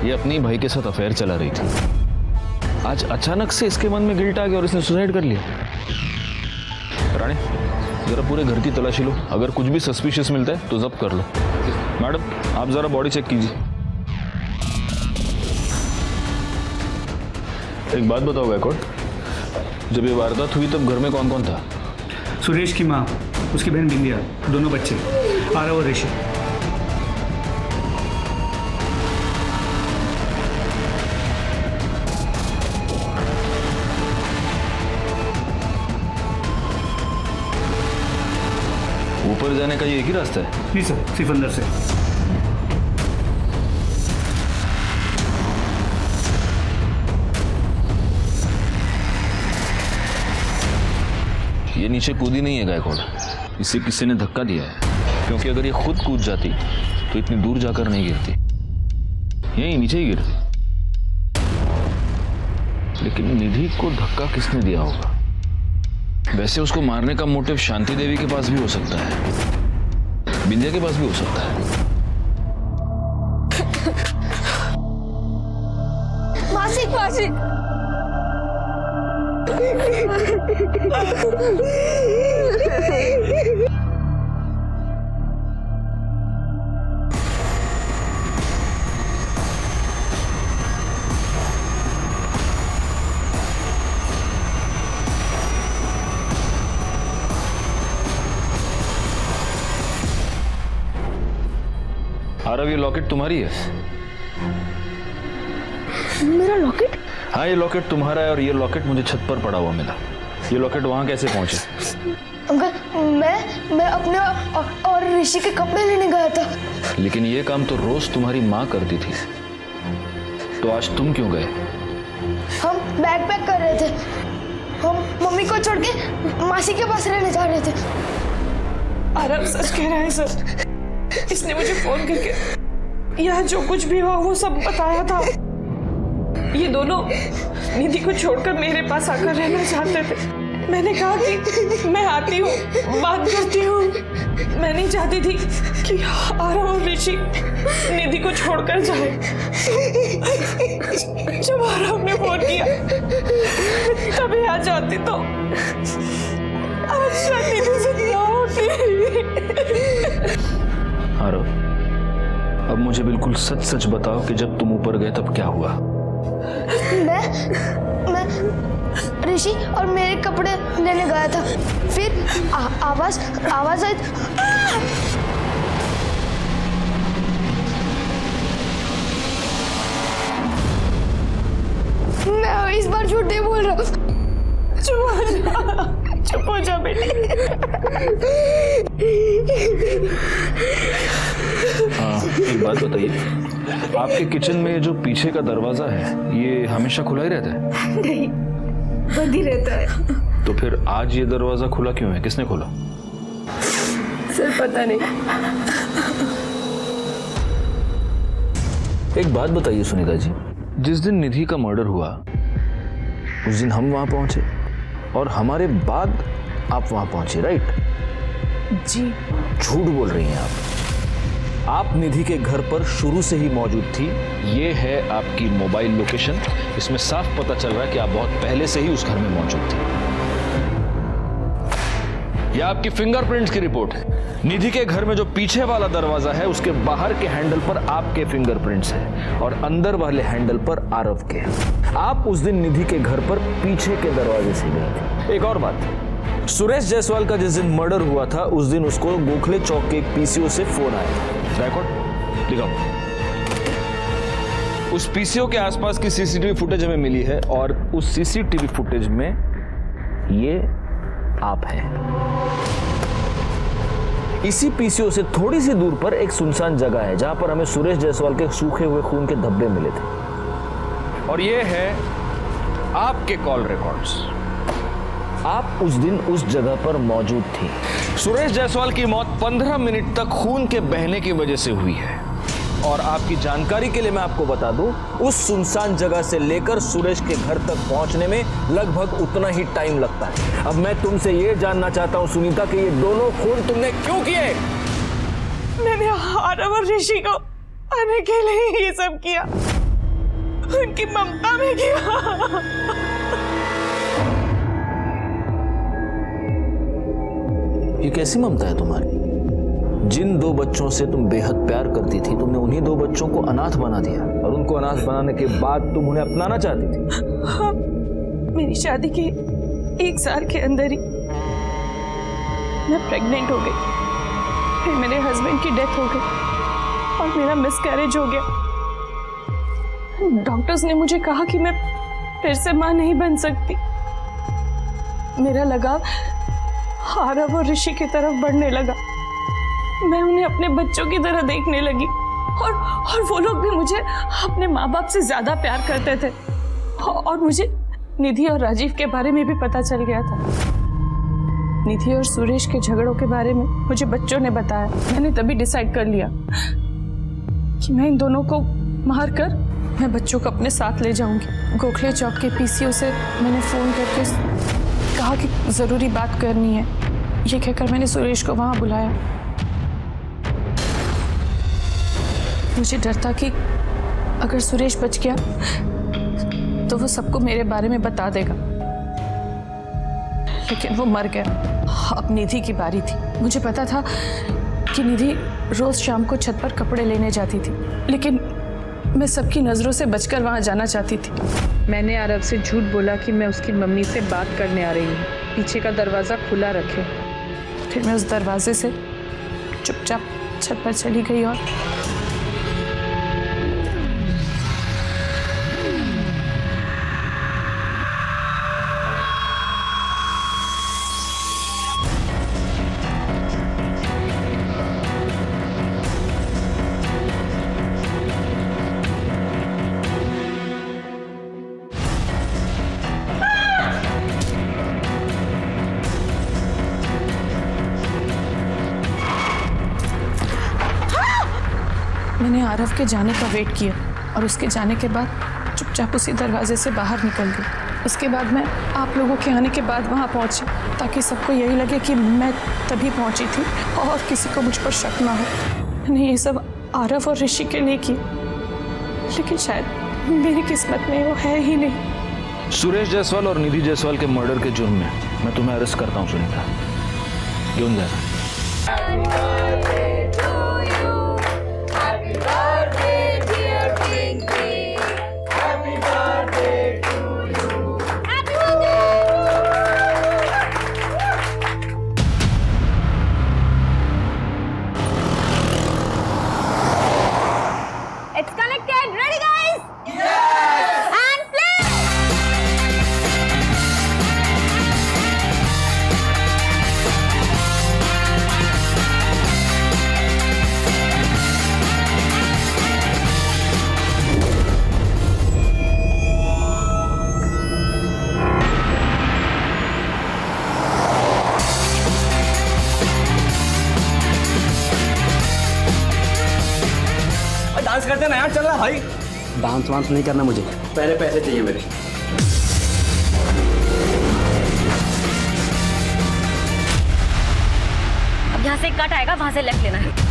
ये अपनी भाई के साथ अफेयर चला रही थी। आज अचानक से इसके मन में गिल्ट आ गया और इसने सुसाइड कर लिया। रानी जरा पूरे घर की तलाशी लो, अगर कुछ भी सस्पिशियस मिलता है तो जब्त कर लो। मैडम आप जरा बॉडी चेक कीजिए। एक बात बताओ गायकवाड़, जब ये वारदात हुई तब घर में कौन कौन था? सुरेश की माँ, उसकी बहन बिंदिया, दोनों बच्चे आरव और ऋषि। ऊपर जाने का ये एक ही रास्ता है? जी सर, सिर्फ अंदर से। ये नीचे कूदी नहीं है गायकवाड़, इसे किसी ने धक्का दिया है। क्योंकि अगर ये खुद कूद जाती तो इतनी दूर जाकर नहीं गिरती, यहीं नीचे ही गिरती। लेकिन निधि को धक्का किसने दिया होगा? वैसे उसको मारने का मोटिव शांति देवी के पास भी हो सकता है, बिंदिया के पास भी हो सकता है। मासी मासी आरव ये लॉकेट तुम्हारी है? मेरा लॉकेट? हाँ ये लॉकेट तुम्हारा है और ये लॉकेट मुझे छत पर पड़ा हुआ मिला। ये लॉकेट वहां कैसे पहुंचे? अंकल मैं अपने और ऋषि के कपड़े लेने गया था। लेकिन ये काम तो रोज तुम्हारी माँ करती थी, तो आज तुम क्यों गए? हम बैग पैक कर रहे थे, हम मम्मी को छोड़ के मासी के पास रहने जा रहे थे। आरव सच कह रहा है सर, इसने मुझे फोन करके यहाँ जो कुछ भी हुआ वो सब बताया था। ये दोनों निधि को छोड़कर मेरे पास आकर रहना चाहते थे। मैंने कहा कि मैं आती हूँ, बात करती हूँ। मैं नहीं चाहती थी कि आरव और ऋषि निधि को छोड़कर जाए। जब आरव ने फोन किया तभी आ जाती तो आज शायद निधि से ना होती। आरव अब मुझे बिल्कुल सच सच बताओ कि जब तुम ऊपर गए तब क्या हुआ? मैं ऋषि और मेरे कपड़े लेने गया था, फिर आवाज आई। मैं इस बार झूठ नहीं बोल रहा। चुप हो जा बेटी। हाँ एक बात बताइए, आपके किचन में जो पीछे का दरवाजा है ये हमेशा खुला ही रहता है? नहीं, बंद ही रहता है। तो फिर आज ये दरवाजा खुला क्यों है? किसने खोला? सर पता नहीं। एक बात बताइए सुनीता जी, जिस दिन निधि का मर्डर हुआ उस दिन हम वहां पहुंचे और हमारे बाद आप वहां पहुंचे, राइट? जी। झूठ बोल रही हैं आप निधि के घर पर शुरू से ही मौजूद थी। ये है आपकी मोबाइल लोकेशन, इसमें साफ पता चल रहा है कि आप बहुत पहले से ही उस घर में मौजूद थे। यह आपकी फिंगरप्रिंट्स की रिपोर्ट है। निधि के घर में जो पीछे वाला दरवाजा है उसके बाहर के हैंडल पर आपके फिंगरप्रिंट्स हैं और अंदर वाले हैंडल पर आरव के। आप उस दिन निधि के घर पर पीछे के दरवाजे से गए थे। एक और बात, सुरेश जायसवाल का जिस दिन मर्डर हुआ था उस दिन उसको गोखले चौक के एक पीसीओ से फोन आया। रिकॉर्ड दिखाओ। उस पीसीओ के आसपास की सीसीटीवी फुटेज हमें मिली है और उस सीसीटीवी फुटेज में ये आप हैं। इसी पीसीओ से थोड़ी सी दूर पर एक सुनसान जगह है जहां पर हमें सुरेश जायसवाल के सूखे हुए खून के धब्बे मिले थे। और ये है आपके कॉल रिकॉर्ड्स। आप उस दिन उस जगह पर मौजूद थी। सुरेश जायसवाल की मौत 15 मिनट तक खून के बहने की वजह से हुई है। और आपकी जानकारी के लिए मैं आपको बता दूं, उस सुनसान जगह से लेकर सुरेश के घर तक पहुंचने में लगभग उतना ही टाइम लगता है। अब मैं तुमसे ये जानना चाहता हूं सुनीता कि ये दोनों खून तुमने क्यों किए? मैंने आरव और ऋषि को आने के लिए ये सब किया, उनकी ममता में किया। ये कैसी ममता है तुम्हारी? जिन 2 बच्चों से तुम बेहद प्यार करती थी, तुमने उन्हीं 2 बच्चों को अनाथ बना दिया और उनको अनाथ बनाने के बाद तुम उन्हें अपनाना चाहती थी। हाँ, मेरी शादी के 1 साल के अंदर ही मैं प्रेग्नेंट हो गई, फिर मेरे हस्बैंड की डेथ हो गई और मेरा मिसकैरेज हो गया। डॉक्टर्स ने मुझे कहा कि मैं फिर से मां नहीं बन सकती। मेरा लगाव आरव और ऋषि की तरफ बढ़ने लगा। मैं उन्हें अपने बच्चों की तरह देखने लगी और वो लोग भी मुझे अपने माँ बाप से ज्यादा प्यार करते थे। और मुझे निधि और राजीव के बारे में भी पता चल गया था। निधि और सुरेश के झगड़ों के बारे में मुझे बच्चों ने बताया। मैंने तभी डिसाइड कर लिया कि मैं इन दोनों को मार कर मैं बच्चों को अपने साथ ले जाऊंगी। गोखले चौक के पीसीओ से मैंने फोन करके कहा कि जरूरी बात करनी है। ये कहकर मैंने सुरेश को वहां बुलाया। मुझे डर था कि अगर सुरेश बच गया तो वो सबको मेरे बारे में बता देगा, लेकिन वो मर गया। अब निधि की बारी थी। मुझे पता था कि निधि रोज शाम को छत पर कपड़े लेने जाती थी, लेकिन मैं सबकी नजरों से बचकर वहां जाना चाहती थी। मैंने आरव से झूठ बोला कि मैं उसकी मम्मी से बात करने आ रही हूँ, पीछे का दरवाजा खुला रखे। फिर मैं उस दरवाजे से चुपचाप छत पर चली गई और मैंने आरव के जाने का वेट किया और उसके जाने के बाद चुपचाप उसी दरवाजे से बाहर निकल गई। उसके बाद मैं आप लोगों के आने के बाद वहाँ पहुँची ताकि सबको यही लगे कि मैं तभी पहुँची थी और किसी को मुझ पर शक ना हो। मैंने ये सब आरव और ऋषि के लिए किया, लेकिन शायद मेरी किस्मत में वो है ही नहीं। सुरेश जायसवाल और निधि जायसवाल के मर्डर के जुर्म में मैं तुम्हें अरेस्ट करता हूँ सुनीता। क्यों जा रहा? डांस करते हैं, नया चल रहा है भाई। डांस वांस नहीं करना मुझे, पहले पैसे चाहिए मेरे। अब यहाँ से कट आएगा, वहां से लेफ्ट लेना है।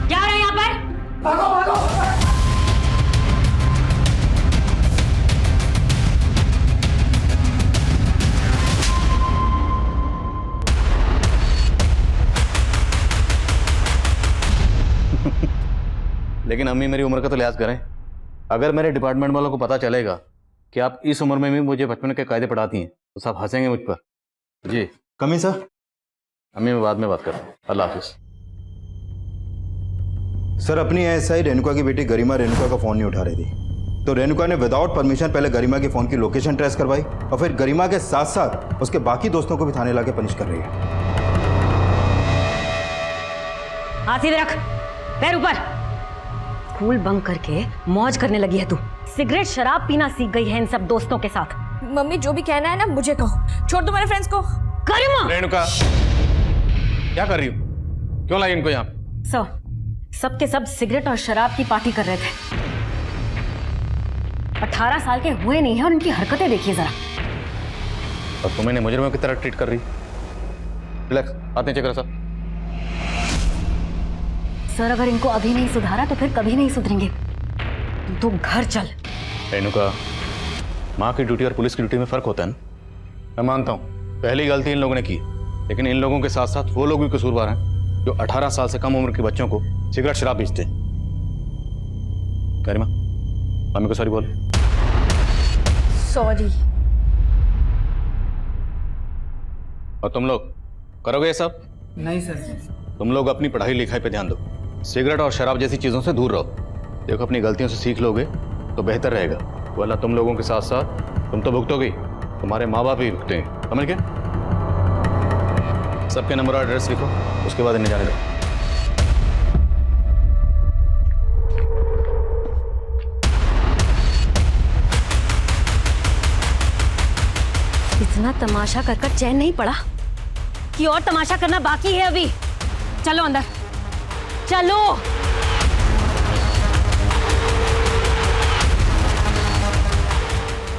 क्या हो रहा है यहाँ पर? भागो भागो। लेकिन अम्मी मेरी उम्र का तो लिहाज करें। अगर मेरे डिपार्टमेंट वालों को पता चलेगा कि आप इस उम्र में भी मुझे बचपन के कायदे पढ़ाती हैं तो सब हंसेंगे मुझ पर। जी कमी सर। अम्मी मैं बाद में बात करता हूँ। अल्लाह हाफिज़। सर, अपनी एएसआई रेणुका की बेटी गरिमा रेणुका का फ़ोन नहीं उठा रही थी, तो रेणुका ने विदाउट परमिशन पहले गरिमा के फ़ोन की लोकेशन ट्रेस करवाई और फिर गरिमा के साथ साथ उसके बाकी दोस्तों को भी थाने लाके पनिश कर रही है। हाथ सीधे रख, पैर ऊपर। स्कूल बंक करके मौज करने लगी है तू। सिगरेट शराब पीना सीख गई है इन सब दोस्तों के साथ। मम्मी जो भी कहना है ना मुझे कहो, छोड़ दो मेरे फ्रेंड्स को। गरिमा! रेणुका, क्या कर रही हो? क्यों लाई इनको यहाँ? सर, सबके सब सिगरेट और शराब की पार्टी कर रहे थे। 18 साल के हुए नहीं है और इनकी हरकतें देखिए जरा। और तुम इन्हें मुजरिमों की तरह ट्रीट कर रही? रिलैक्स, हाथ नीचे करो सब। सर, अगर इनको अभी नहीं सुधारा तो फिर कभी नहीं सुधरेंगे। तू घर चल। रेणुका, माँ की ड्यूटी और पुलिस की ड्यूटी में फर्क होता है ना। मैं मानता हूँ पहली गलती इन लोगों ने की, लेकिन इन लोगों के साथ साथ वो लोग भी कसूरवार हैं जो 18 साल से कम उम्र के बच्चों को सिगरेट शराब बेचते हैं। गरिमा, मम्मी को सॉरी बोल। सॉरी। और तुम लोग करोगे ये सब? नहीं सर। तुम लोग अपनी पढ़ाई लिखाई पे ध्यान दो, सिगरेट और शराब जैसी चीजों से दूर रहो। देखो, अपनी गलतियों से सीख लोगे तो बेहतर रहेगा, वरना तुम लोगों के साथ साथ तुम तो भुगतोगे, तुम्हारे माँ बाप भी भुगतेंगे। समझ गए? सबके नंबर और एड्रेस लिखो, उसके बाद इन्हें जाने दो। इतना तमाशा कर कर चैन नहीं पड़ा कि और तमाशा करना बाकी है अभी। चलो अंदर, चलो।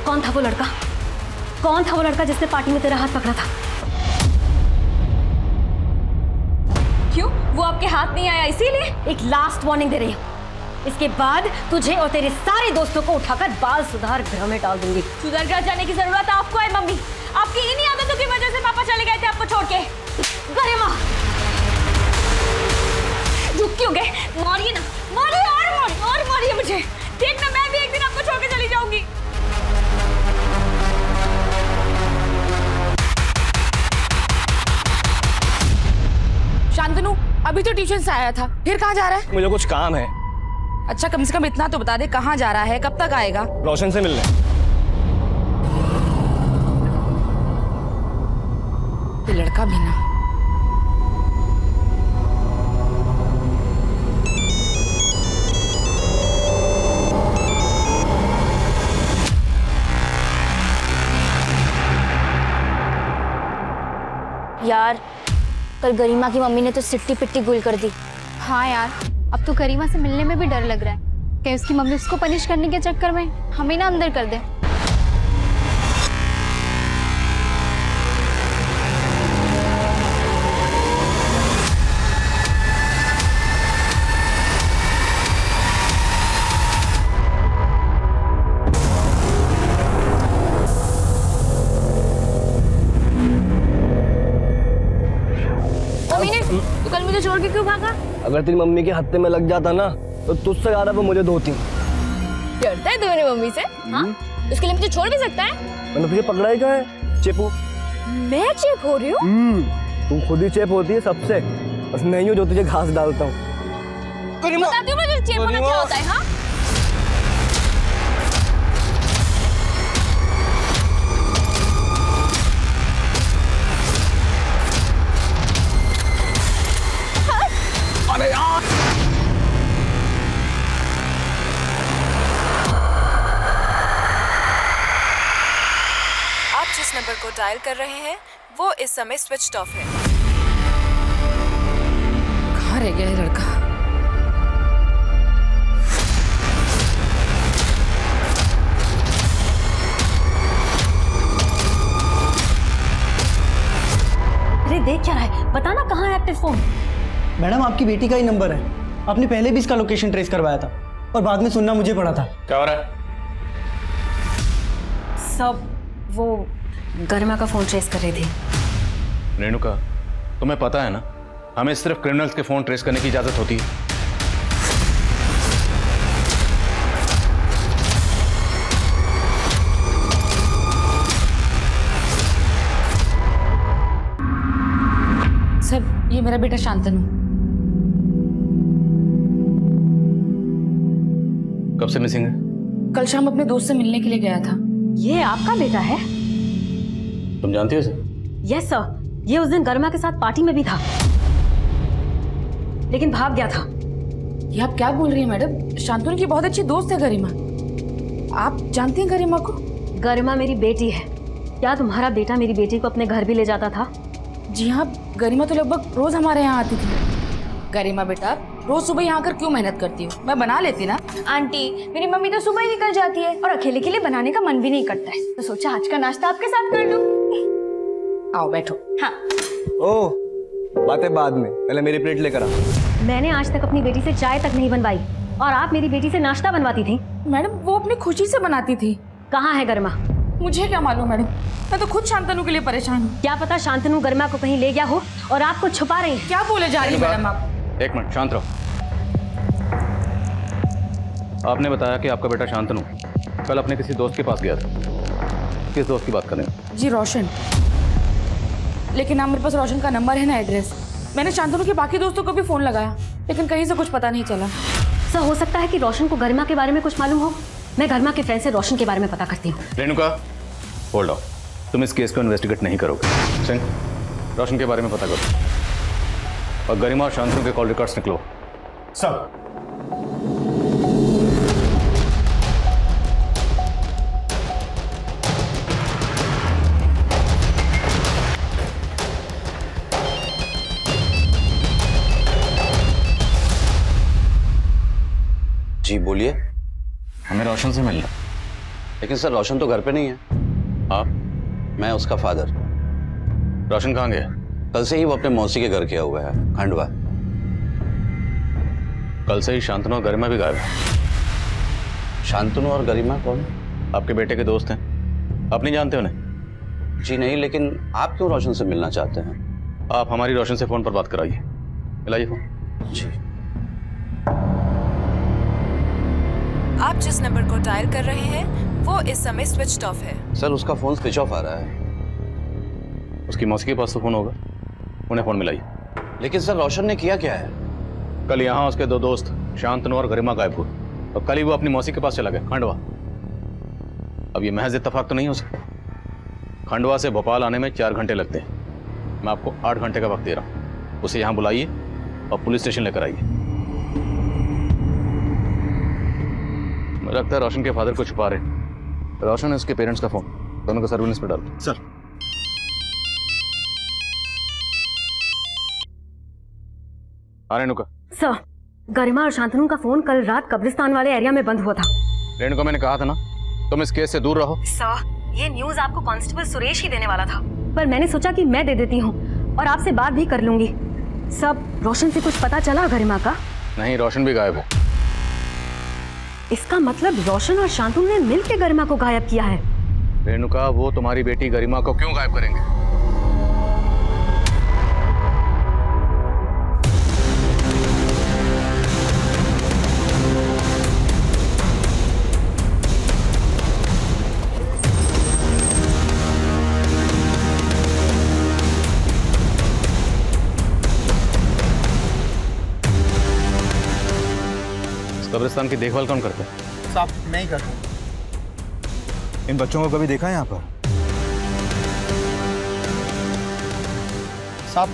कौन था वो लड़का? कौन था वो लड़का जिसने पार्टी में तेरा हाथ पकड़ा था? क्यों? वो आपके हाथ नहीं आया इसीलिए? एक लास्ट वार्निंग दे रही हूँ, इसके बाद तुझे और तेरे सारे दोस्तों को उठाकर बाल सुधार गृह में डाल दूंगी। सुधर कर जाने की जरूरत आपको है मम्मी। आपकी इन्हीं आदतों की वजह से पापा चले गए थे आपको छोड़ के। गरिमा, रुक क्यों गए? मारिए ना, मारिए और मारिए मुझे। देखना, मैं भी एक दिन आपको छोड़ के चली जाऊंगी। शांतनु अभी तो ट्यूशन से आया था, फिर कहाँ जा रहा है? मुझे कुछ काम है। अच्छा, कम से कम इतना तो बता दे कहाँ जा रहा है, कब तक आएगा? रोशन से मिलने। ये लड़का भी ना। यार, कल गरिमा की मम्मी ने तो सिट्टी पिट्टी गुल कर दी। हाँ यार, अब तो गरिमा से मिलने में भी डर लग रहा है कि उसकी मम्मी उसको पनिश करने के चक्कर में हमें ना अंदर कर दे। तो कल मुझे छोड़ के क्यों भागा? अगर तेरी मम्मी के हत्थे में लग जाता ना तो तुझसे ज्यादा वो मुझे धोती। डरता है तू मेरी मम्मी से? हाँ? उसके लिए मुझे छोड़ भी सकता है? मैंने तुझे पकड़ा ही कहा है, चेपू। मैं चेप हो रही हूँ? तू खुद ही चेप होती है सबसे, बस नहीं हो जो तुझे घास डालता हूँ। बताती हूँ मुझे चेप होना क्या होता है। हाँ? अरे यार! आप जिस नंबर को डायल कर रहे हैं वो इस समय स्विच्ड ऑफ है। कहाँ रह गया ये लड़का? अरे देख क्या रहा है, बताना कहाँ है एक्टिव फोन? मैडम, आपकी बेटी का ही नंबर है। आपने पहले भी इसका लोकेशन ट्रेस करवाया था और बाद में सुनना मुझे पड़ा था। क्या हो रहा है? सब वो गरिमा का फोन ट्रेस कर रही थी। रेणुका, तुम्हें पता है ना, हमें सिर्फ क्रिमिनल्स के फोन ट्रेस करने की इजाजत होती है। सर, ये मेरा बेटा शांतनु। कब से मिसिंग है? कल शाम अपने दोस्त से मिलने के लिए गया था। ये आपका बेटा है? तुम जानती हो इसे? यस सर, ये उस दिन गरिमा के साथ पार्टी में भी था, लेकिन भाग गया था। ये आप क्या बोल रही हैं मैडम? शांतनु की बहुत अच्छी दोस्त है गरिमा। आप जानती हैं गरिमा को? गरिमा मेरी बेटी है। क्या तुम्हारा बेटा मेरी बेटी को अपने घर भी ले जाता था? जी हाँ, गरिमा तो लगभग रोज हमारे यहाँ आती थी। गरिमा बेटा, रोज सुबह यहाँ आकर क्यों मेहनत करती हो? मैं बना लेती ना। आंटी, मेरी मम्मी तो सुबह ही निकल जाती है और अकेले के लिए बनाने का मन भी नहीं करता है, तो सोचा आज का नाश्ता आपके साथ कर लूं। आओ बैठो। हाँ। ओह, बातें बाद में, पहले मेरी प्लेट लेकर आ। मैंने आज तक अपनी बेटी से चाय तक नहीं बनवाई और आप मेरी बेटी से नाश्ता बनवाती थी। मैडम, वो अपनी खुशी से बनाती थी। कहाँ है गरिमा? मुझे क्या मालूम मैडम, मैं तो खुद शांतनु के लिए परेशान हूँ। क्या पता शांतनु गरिमा को कहीं ले गया हो और आपको छुपा रही है। क्या बोले जा रही है मैडम आप? एक मिनट, शांत रहो। आपने बताया कि आपका बेटा शांतनु कल अपने किसी दोस्त के पास गया था। किस दोस्त की बात कर रहे हैं? जी रोशन। लेकिन ना मेरे पास रोशन का नंबर है ना एड्रेस। मैंने शांतनु के बाकी दोस्तों को भी फोन लगाया, लेकिन कहीं से कुछ पता नहीं चला। सर, हो सकता है कि रोशन को गरिमा के बारे में कुछ मालूम हो। मैं गरिमा के फ्रेंड से रोशन के बारे में पता करती हूँ। Renuka, hold on. तुम इस केस को इन्वेस्टिगेट नहीं करोगे। सिंह, रोशन के बारे में पता करो और गरिमा और शांतनु के कॉल रिकॉर्ड्स निकलो। सब जी बोलिए। हमें रोशन से मिलना। लेकिन सर, रोशन तो घर पे नहीं है। आप? मैं उसका फादर। रोशन कहाँ गया? कल से ही वो अपने मौसी के घर गया हुआ है, खंडवा। कल से ही शांतनु और गरिमा भी गायब है। शांतनु और गरिमा कौन? आपके बेटे के दोस्त हैं। आप नहीं जानते उन्हें? जी नहीं, लेकिन आप क्यों रोशन से मिलना चाहते हैं? आप हमारी रोशन से फोन पर बात कराइए। मिलाइए फोन। जी। आप जिस नंबर को डायल कर रहे हैं वो इस समय स्विच ऑफ है। सर, उसका फोन स्विच ऑफ आ रहा है। उसकी मौसी के पास तो फोन होगा, उन्हें फोन मिलाइए। लेकिन सर, रोशन ने किया क्या है? कल यहाँ उसके दो दोस्त शांतनु और गरिमा गायब हुए और कल ही वो अपनी मौसी के पास चला गया, खंडवा। अब ये महज इत्तेफाक तो नहीं हो सकता। खंडवा से भोपाल आने में 4 घंटे लगते हैं। मैं आपको 8 घंटे का वक्त दे रहा हूँ। उसे यहाँ बुलाइए और पुलिस स्टेशन लेकर आइए। मुझे लगता है रोशन के फादर को छुपा रहे। रोशन है उसके पेरेंट्स का फोन, दोनों को सर्विलेंस पे डालो। सर। रेणुका। सर, गरिमा और शांतनु का फोन कल रात कब्रिस्तान वाले एरिया में बंद हुआ था। रेणुका, मैंने कहा था ना तुम इस केस से दूर रहो। सर, ये न्यूज आपको कांस्टेबल सुरेश ही देने वाला था, पर मैंने सोचा कि मैं दे देती हूँ और आपसे बात भी कर लूंगी। सब, रोशन से कुछ पता चला गरिमा का? नहीं, रोशन भी गायब है। इसका मतलब रोशन और शांतनु ने मिलकर गरिमा को गायब किया है। रेणुका, वो तुम्हारी बेटी गरिमा को क्यों गायब करेंगे? कब्रिस्तान की देखभाल कौन करता है? साहब, नहीं करता। इन बच्चों को कभी देखा है यहाँ पर? साहब,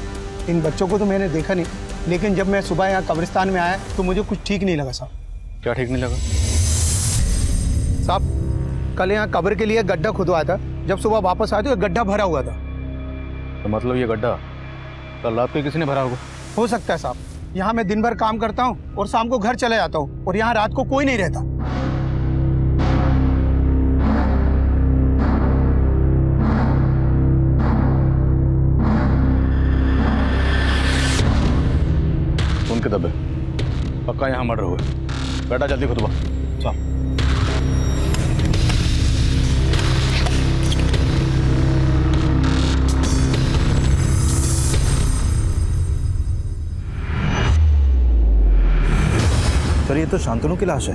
इन बच्चों को तो मैंने देखा नहीं, लेकिन जब मैं सुबह यहाँ कब्रिस्तान में आया तो मुझे कुछ ठीक नहीं लगा साहब। क्या ठीक नहीं लगा? साहब, कल यहाँ कब्र के लिए गड्ढा खुदवाया था। जब सुबह वापस आए तो गड्ढा भरा हुआ था। तो मतलब ये गड्ढा कल रात को किसी ने भरा होगा? हो सकता है साहब। यहाँ मैं दिन भर काम करता हूँ और शाम को घर चले जाता हूँ और यहाँ रात को कोई नहीं रहता। उनके दबे पक्का यहाँ मर्डर हुए। बेटा जल्दी खुतबा। चल। सर, ये तो शांतनु की लाश है।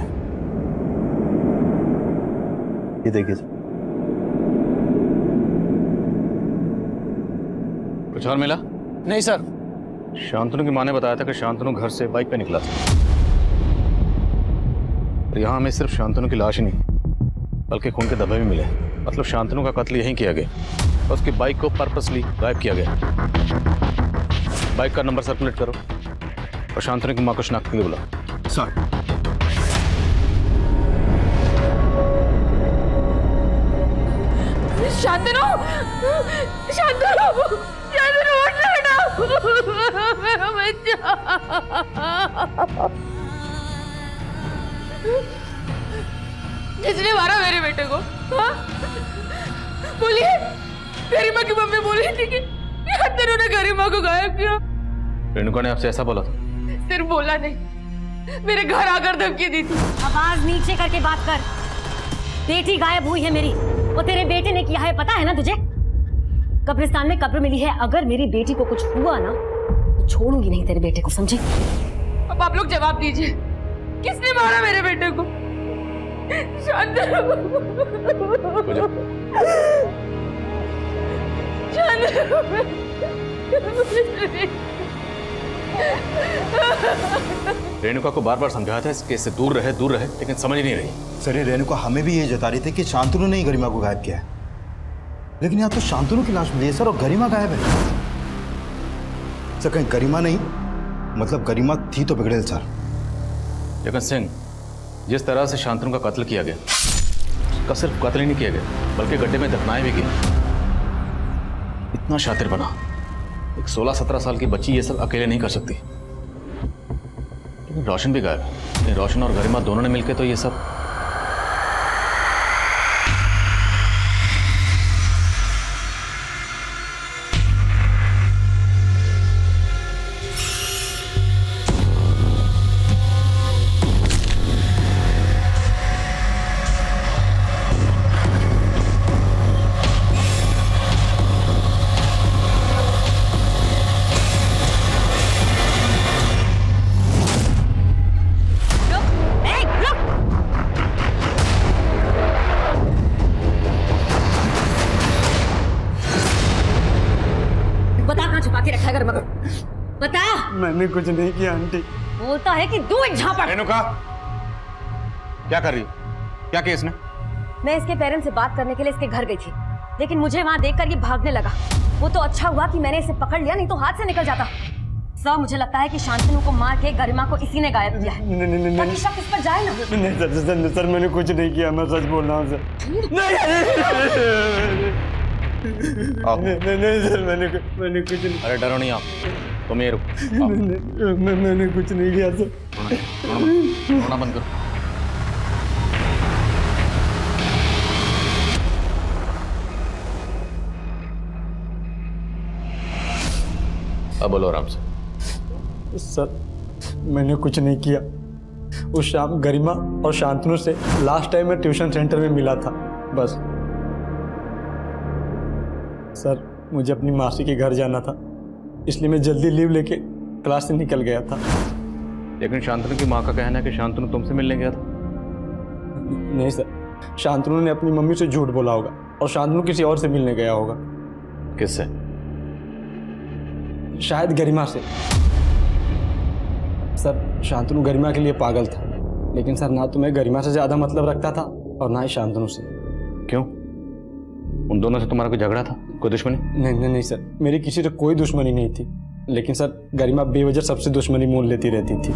ये देखिए सर। कुछ और मिला? नहीं सर। शांतनु की माँ ने बताया था कि शांतनु घर से बाइक पे निकला था। और यहाँ हमें सिर्फ शांतनु की लाश ही नहीं बल्कि खून के धब्बे भी मिले। मतलब शांतनु का कत्ल यहीं किया गया और उसकी बाइक को पर्पसली गायब किया गया। बाइक का नंबर सर्कुलेट करो और शांतनु की माँ को शनाख्त के लिए बुलाओ। सर शांतनु, शांतनु, शांतनु उठ बेटा, मेरा बच्चा। किसने मारा मेरे बेटे को? हाँ? बोलिए, गरिमा की मम्मी बोली थी कि शांतनु ने गरिमा को गायब किया। रेणुका ने आपसे ऐसा बोला था? सिर्फ बोला नहीं, मेरे घर आकर धमकी दी थी। आवाज नीचे करके बात कर। बेटी गायब हुई है मेरी, वो तेरे बेटे ने किया है, पता है ना तुझे? कब्रिस्तान में कब्र मिली है। अगर मेरी बेटी को कुछ हुआ ना तो छोड़ूंगी नहीं तेरे बेटे को, समझी? अब आप लोग जवाब दीजिए, किसने मारा मेरे बेटे को? शांतनु, रेणुका को बार बार समझाया था इस केस से दूर रहे, लेकिन समझ नहीं रही। सर ये रेणुका हमें भी ये जता रही थी कि शांतनु ने ही गरिमा को गायब किया है, लेकिन यहाँ तो शांतनु की लाश मिली है सर और गरिमा गायब है। सर कहीं गरिमा नहीं, मतलब गरिमा थी तो बिगड़ेल सर। लेकिन सिंह, जिस तरह से शांतनु का कत्ल किया गया, उसका सिर्फ कत्ल ही नहीं किया गया बल्कि गड्ढे में दफनाए भी गए। इतना शातिर बना, एक 16-17 साल की बच्ची ये सब अकेले नहीं कर सकती। लेकिन रोशन भी गायब है। रोशन और गरिमा दोनों ने मिलकर तो ये सब। मैंने कुछ नहीं किया आंटी। बोलता है कि दो एक झापड़। रेणुका, क्या कर रही हो? क्या किया इसने? मैं इसके पेरेंट्स से बात करने के लिए इसके घर गई थी, लेकिन मुझे वहां देखकर ये भागने लगा। वो तो अच्छा हुआ कि मैंने इसे पकड़ लिया, नहीं तो हाथ से निकल जाता। सर मुझे लगता है कि शांतनु को मार के गरिमा को इसी ने गायब किया है। ताकि शक इस पर जाए ना। नहीं सर मैंने कुछ नहीं किया, मैं सच बोल रहा हूँ सर। नहीं सर मैंने कुछ नहीं। अरे डरो नहीं आप, तुम ये रुको। मैंने कुछ नहीं किया सर। रोना बंद करो। अब बोलो आराम से। सर मैंने कुछ नहीं किया। उस शाम गरिमा और शांतनु से लास्ट टाइम मैं ट्यूशन सेंटर में मिला था, बस। सर मुझे अपनी मासी के घर जाना था, इसलिए मैं जल्दी लीव लेके क्लास से निकल गया था। लेकिन शांतनु की माँ का कहना है कि शांतनु तुमसे मिलने गया था। नहीं सर, शांतनु ने अपनी मम्मी से झूठ बोला होगा और शांतनु किसी और से मिलने गया होगा। किससे? शायद गरिमा से। सर शांतनु गरिमा के लिए पागल था, लेकिन सर ना तो मैं गरिमा से ज्यादा मतलब रखता था और ना ही शांतनु से। क्यों? उन दोनों से तुम्हारा कोई झगड़ा था, कोई दुश्मनी? नहीं सर, मेरी किसी से कोई दुश्मनी नहीं थी, लेकिन सर गरिमा बेवजह सबसे दुश्मनी मोल लेती रहती थी।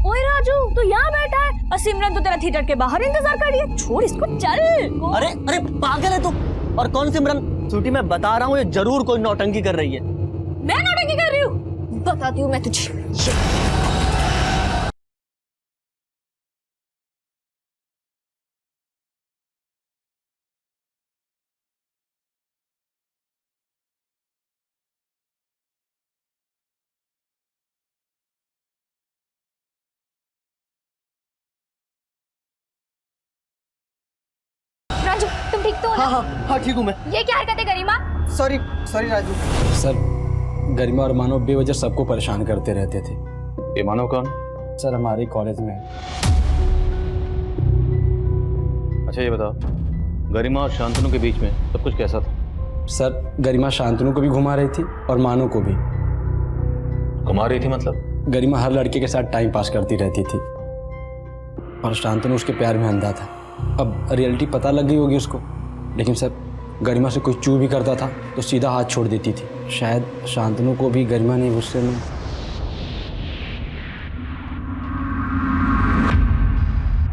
ओए राजू, तू यहाँ बैठा है और सिमरन तो तेरा थिएटर के बाहर इंतजार कर रही है। छोड़ इसको, चल। अरे पागल है तू। और कौन सिमरन? छुट्टी मैं बता रहा हूँ, ये जरूर कोई नौटंकी कर रही है। मैं नौटंकी कर रही हूँ? बताती हूँ मैं तुझे। राजू तुम ठीक तो हो ना? हाँ ठीक हूँ मैं। ये क्या हरकत है गरिमा? सॉरी राजू। सर गरिमा और मानव बेवजह सबको परेशान करते रहते थे। ये मानव कौन? सर हमारे कॉलेज में। अच्छा ये बताओ, गरिमा और शांतनु के बीच में सब कुछ कैसा था? सर गरिमा शांतनु को भी घुमा रही थी और मानव को भी। घुमा रही थी मतलब? गरिमा हर लड़के के साथ टाइम पास करती रहती थी और शांतनु उसके प्यार में अंधा था। अब रियलिटी पता लग गई होगी उसको, लेकिन सर गरिमा से कोई चू भी करता था तो सीधा हाथ छोड़ देती थी। शायद शांतनु को भी गरिमा ने गुस्से में।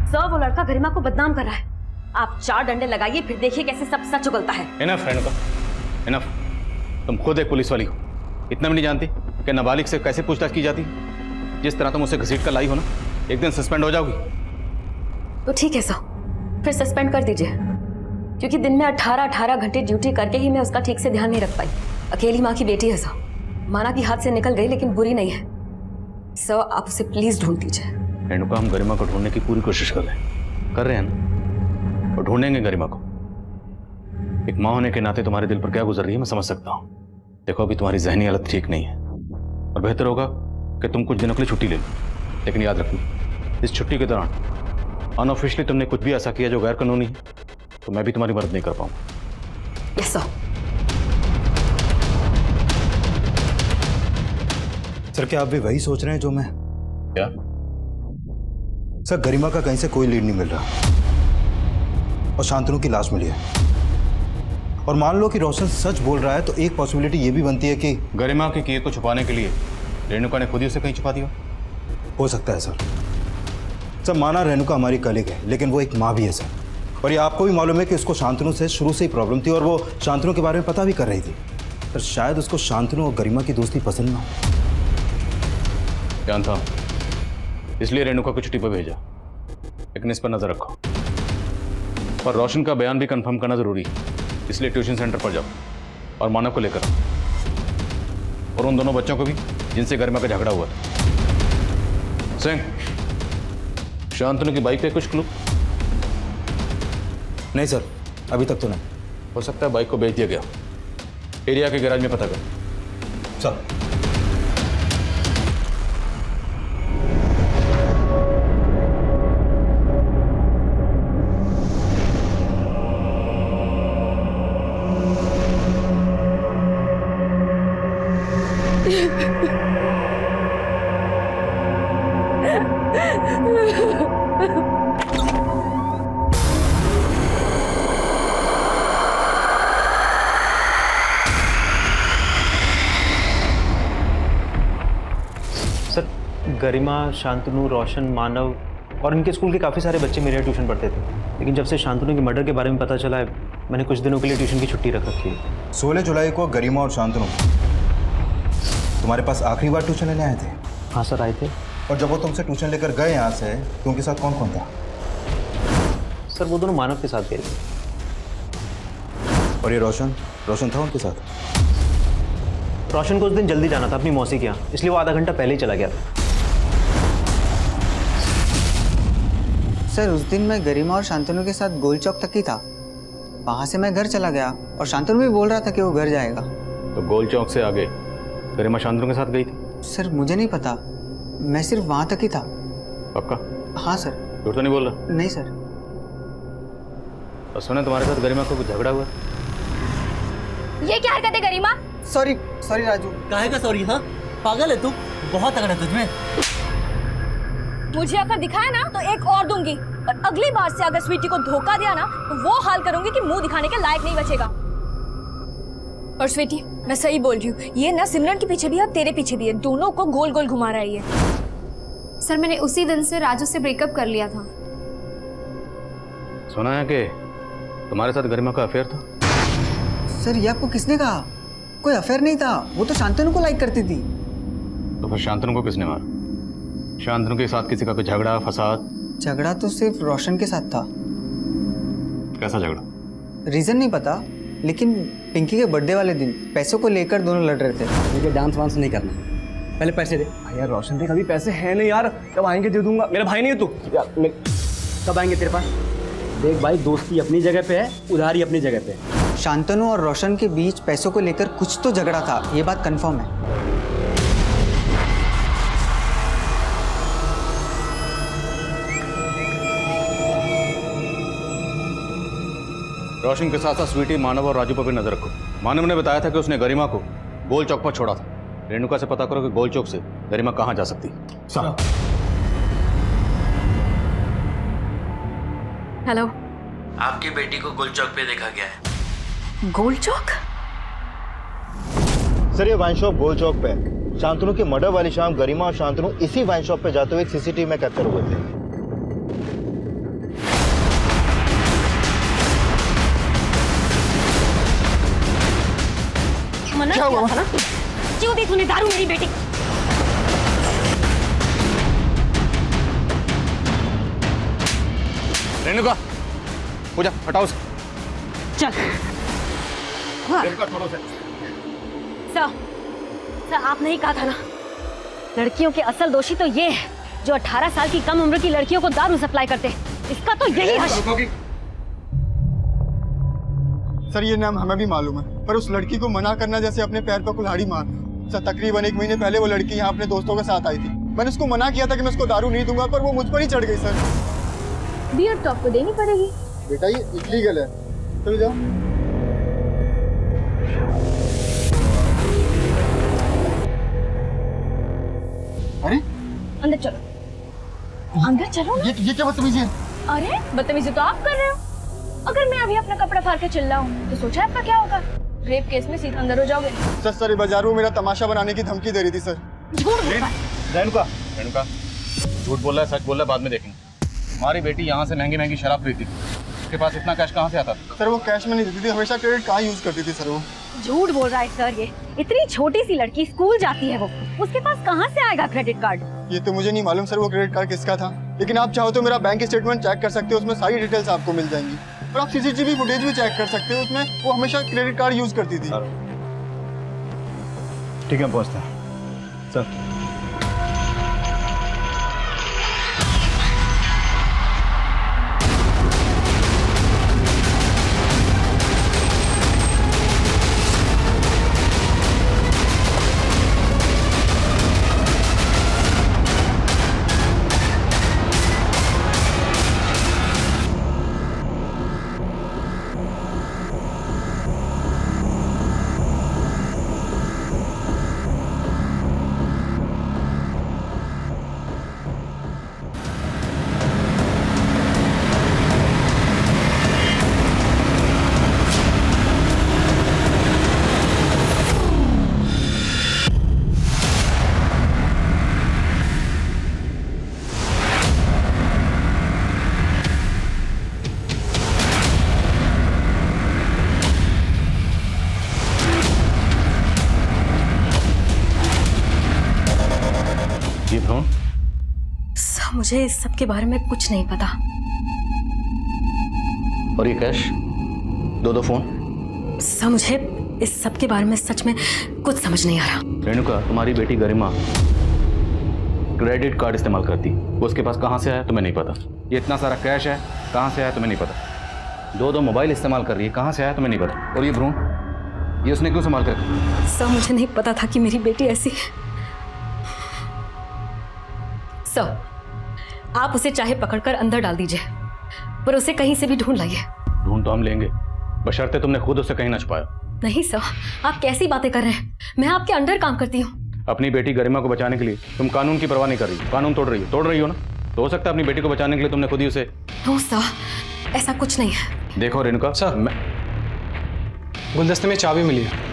सर, वो लड़का गरिमा को बदनाम कर रहा है। आप 4 डंडे लगाइए, फिर देखिए कैसे सब सच उगलता है। Enough Renuka, enough. तुम खुद एक पुलिस वाली हो, इतना भी नहीं जानती कि नाबालिग से कैसे पूछताछ की जाती है? जिस तरह तुम उसे घसीट कर लाई हो ना, एक दिन सस्पेंड हो जाओगी। तो ठीक है सर, फिर सस्पेंड कर दीजिए, क्योंकि दिन में 18 घंटे ड्यूटी करके ही मैं उसका ठीक से ध्यान नहीं रख पाई। अकेली माँ की बेटी है सर, माना कि हाथ से निकल गई लेकिन बुरी नहीं है। सर, आप उसे प्लीज ढूंढ दीजिए। रेणुका, हम गरिमा को ढूंढने की पूरी कोशिश कर रहे हैं ना, और ढूंढेंगे गरिमा को। एक माँ होने के नाते तुम्हारे दिल पर क्या गुजर रही है मैं समझ सकता हूँ। देखो, अभी तुम्हारी जहनी हालत ठीक नहीं है और बेहतर होगा कि तुम कुछ दिनों के लिए छुट्टी ले लो। लेकिन याद रखना, इस छुट्टी के दौरान अनऑफिशियली तुमने कुछ भी ऐसा किया जो गैर कानूनी है तो मैं भी तुम्हारी मदद नहीं कर पाऊंगा। Yes sir. सर, क्या आप भी वही सोच रहे हैं जो मैं? क्या सर, गरिमा का कहीं से कोई लीड नहीं मिल रहा और शांतनु की लाश मिली है। और मान लो कि रोशन सच बोल रहा है तो एक पॉसिबिलिटी ये भी बनती है कि गरिमा के किए को छुपाने के लिए रेणुका ने खुद ही उसे कहीं छुपा दिया। हो सकता है सर। सर, माना रेणुका हमारी कलीग है, लेकिन वो एक माँ भी है सर। और ये आपको भी मालूम है कि उसको शांतनु से शुरू से ही प्रॉब्लम थी और वो शांतनु के बारे में पता भी कर रही थी। पर शायद उसको शांतनु और गरिमा की दोस्ती पसंद ना हो। ध्यान था, इसलिए रेणुका को छुट्टी पर भेजा। लेकिन इस पर नजर रखो और रोशन का बयान भी कंफर्म करना जरूरी है, इसलिए ट्यूशन सेंटर पर जाओ और मानव को लेकर और उन दोनों बच्चों को भी जिनसे गरिमा का झगड़ा हुआ था। सिंह, शांतनु की बाइक पे कुछ क्लू? नहीं सर, अभी तक तो नहीं। हो सकता है बाइक को बेच दिया गया। एरिया के गैराज में पता कर। सर। गरिमा, शांतनु, रोशन, मानव और इनके स्कूल के काफ़ी सारे बच्चे मेरे यहाँ ट्यूशन पढ़ते थे। लेकिन जब से शांतनु के मर्डर के बारे में पता चला है, मैंने कुछ दिनों के लिए ट्यूशन की छुट्टी रख रखी है। 16 जुलाई को गरिमा और शांतनु तुम्हारे पास आखिरी बार ट्यूशन लेने आए थे? हाँ सर, आए थे। और जब वो तुमसे ट्यूशन लेकर गए यहाँ से, तो उनके साथ कौन कौन था? सर, वो दोनों मानव के साथ गए थे। और ये रोशन था उनके साथ? रोशन को उस दिन जल्दी जाना था अपनी मौसी के यहाँ, इसलिए वो आधा घंटा पहले ही चला गया था। सर, उस दिन मैं गरिमा और शांतनु के साथ गोल चौक तक ही था। वहाँ से मैं घर चला गया और शांतनु भी बोल रहा था कि वो घर जाएगा। तो गोल चौक से आगे गरिमा शांतनु के साथ गई थी? सर, मुझे नहीं पता, मैं सिर्फ वहाँ तक ही था। पक्का? हाँ सर। झूठ तो नहीं बोल रहा? नहीं सर। और सुना तुम्हारे साथ गरिमा को कुछ झगड़ा हुआ? ये क्या हरकत है गरिमा? सॉरी राजू। काहे का सॉरी? हाँ, पागल है तू, बहुत तगड़ा है तुझमें। मुझे अगर दिखाया ना तो एक और दूंगी, और अगली बार से अगर स्वीटी को धोखा दिया ना तो वो हाल करूंगी कि मुंह दिखाने के लायक नहीं बचेगा। और स्वीटी, मैं सही बोल रही हूँ, ये ना सिमरन के पीछे भी है और तेरे पीछे भी है, दोनों को गोल गोल घुमा रहा है ये। सर, मैंने उसी दिन से राजू से ब्रेकअप कर लिया था। सुना है कि तुम्हारे साथ गरिमा का अफेयर था? सर, ये आपको किसने कहा? कोई अफेयर नहीं था, वो तो शांतनु को लाइक करती थी। तो फिर शांतनु को किसने मारा? शांतनु के साथ किसी का कोई झगड़ा, फसाद? झगड़ा तो सिर्फ रोशन के साथ था। कैसा झगड़ा? रीजन नहीं पता, लेकिन पिंकी के बर्थडे वाले दिन पैसों को लेकर दोनों लड़ रहे थे। मुझे डांस वांस नहीं करना, पहले पैसे दे। यार रोशन देख, अभी पैसे हैं नहीं यार, कब आएंगे दे दूंगा। मेरा भाई नहीं है तू यार, कब आएंगे तेरे पास? देख भाई, दोस्ती अपनी जगह पे है, उधारी अपनी जगह पे है। शांतनु और रोशन के बीच पैसों को लेकर कुछ तो झगड़ा था, ये बात कंफर्म है। रोशन के साथ साथ स्वीटी, मानव और राजू पर भी नजर रखो। मानव ने बताया था कि उसने गरिमा को गोल चौक पर छोड़ा था। रेणुका से पता करो कि गोल चौक से गरिमा कहाँ जा सकती है। हेलो। आपकी बेटी को गोल चौक पे देखा गया है। गोल चौक? सर ये वाइन शॉप गोल चौक पे है। शांतनु की मर्डर वाली शाम गरिमा और शांतनु इसी वाइन शॉप पे जाते हुए सीसीटीवी में कैप्चर हुए थे। मना क्या हुआ? किया था ना? क्यों दी तूने दारू मेरी बेटी? रेणुका पूजा हटाओ उसे। चल। रेणुका छोड़ो उसे। सर आपने ही कहा था ना, लड़कियों के असल दोषी तो ये है जो 18 साल की कम उम्र की लड़कियों को दारू सप्लाई करते हैं। इसका तो यही हश। सर ये नाम हमें भी मालूम है, पर उस लड़की को मना करना जैसे अपने पैर पर कुल्हाड़ी मारना। सर तकरीबन 1 महीने पहले वो लड़की यहाँ अपने दोस्तों के साथ आई थी। मैंने उसको मना किया था कि मैं उसको दारू नहीं दूंगा, पर वो मुझ पर ही चढ़ गई। सर बियर तो आपको देनी पड़ेगी। बेटा ये इलीगल है, चलो जाओ। अरे अंदर चलो, अंदर चलो। ये क्या बदतमीजी है? अरे बदतमीजी तो आप कर रहे हो। अगर मैं अभी अपना कपड़ा फाड़ के चिल्ला हूँ तो सोचा आपका क्या होगा? रेप केस में सीधा अंदर हो जाओगे। सर बाजार में मेरा तमाशा बनाने की धमकी दे रही थी। सर रेणुका रेणुका झूठ बोल रहा है, सच बोल रहा है, बाद में देखेंगे। हमारी बेटी यहाँ से महंगी महंगी शराब खरीदती थी, उसके पास इतना कैश कहाँ से आता था? सर वो कैश में नहीं देती थी, हमेशा क्रेडिट कार्ड यूज करती थी। सर वो झूठ बोल रहा है सर। ये इतनी छोटी सी लड़की स्कूल जाती है, वो उसके पास कहाँ से आएगा क्रेडिट कार्ड? ये तो मुझे नहीं मालूम सर वो क्रेडिट कार्ड किसका था, लेकिन आप चाहो तो मेरा बैंक स्टेटमेंट चेक कर सकते हो, उसमें सारी डिटेल्स आपको मिल जाएंगी। और आप सीसीटीवी फुटेज भी चेक कर सकते हो, उसमें वो हमेशा क्रेडिट कार्ड यूज करती थी। ठीक है पहुंचते हैं सर। सर मुझे इस सब के बारे में कुछ नहीं पता। और ये कैश, 2 फोन? सर मुझे इस सब के बारे में सच में कुछ समझ नहीं आ रहा। रेणुका तुम्हारी बेटी गरिमा क्रेडिट कार्ड इस्तेमाल करती, वो उसके पास कहाँ से आया तुम्हें नहीं पता। ये इतना सारा कैश है, कहाँ से आया तुम्हें नहीं पता। 2 मोबाइल इस्तेमाल कर रही है, कहाँ से आया तुम्हें नहीं पता। और ये भ्रूण, ये उसने क्यों संभाल कर? सर मुझे नहीं पता था कि मेरी बेटी ऐसी। सर आप उसे चाहे पकड़कर अंदर डाल दीजिए, पर उसे कहीं से भी ढूंढ लाइए। ढूंढ तो हम लेंगे, बशर्ते तुमने खुद उसे कहीं ना छुपाया। नहीं सर, आप कैसी बातें कर रहे हैं? मैं आपके अंडर काम करती हूँ। अपनी बेटी गरिमा को बचाने के लिए तुम कानून की परवाह नहीं कर रही, कानून तोड़ रही हो ना। तो हो सकता है अपनी बेटी को बचाने के लिए तुमने खुद ही उसे। नो सर, ऐसा कुछ नहीं है। देखो रेणुका सर, मैं गुलदस्ते में चाबी मिली है।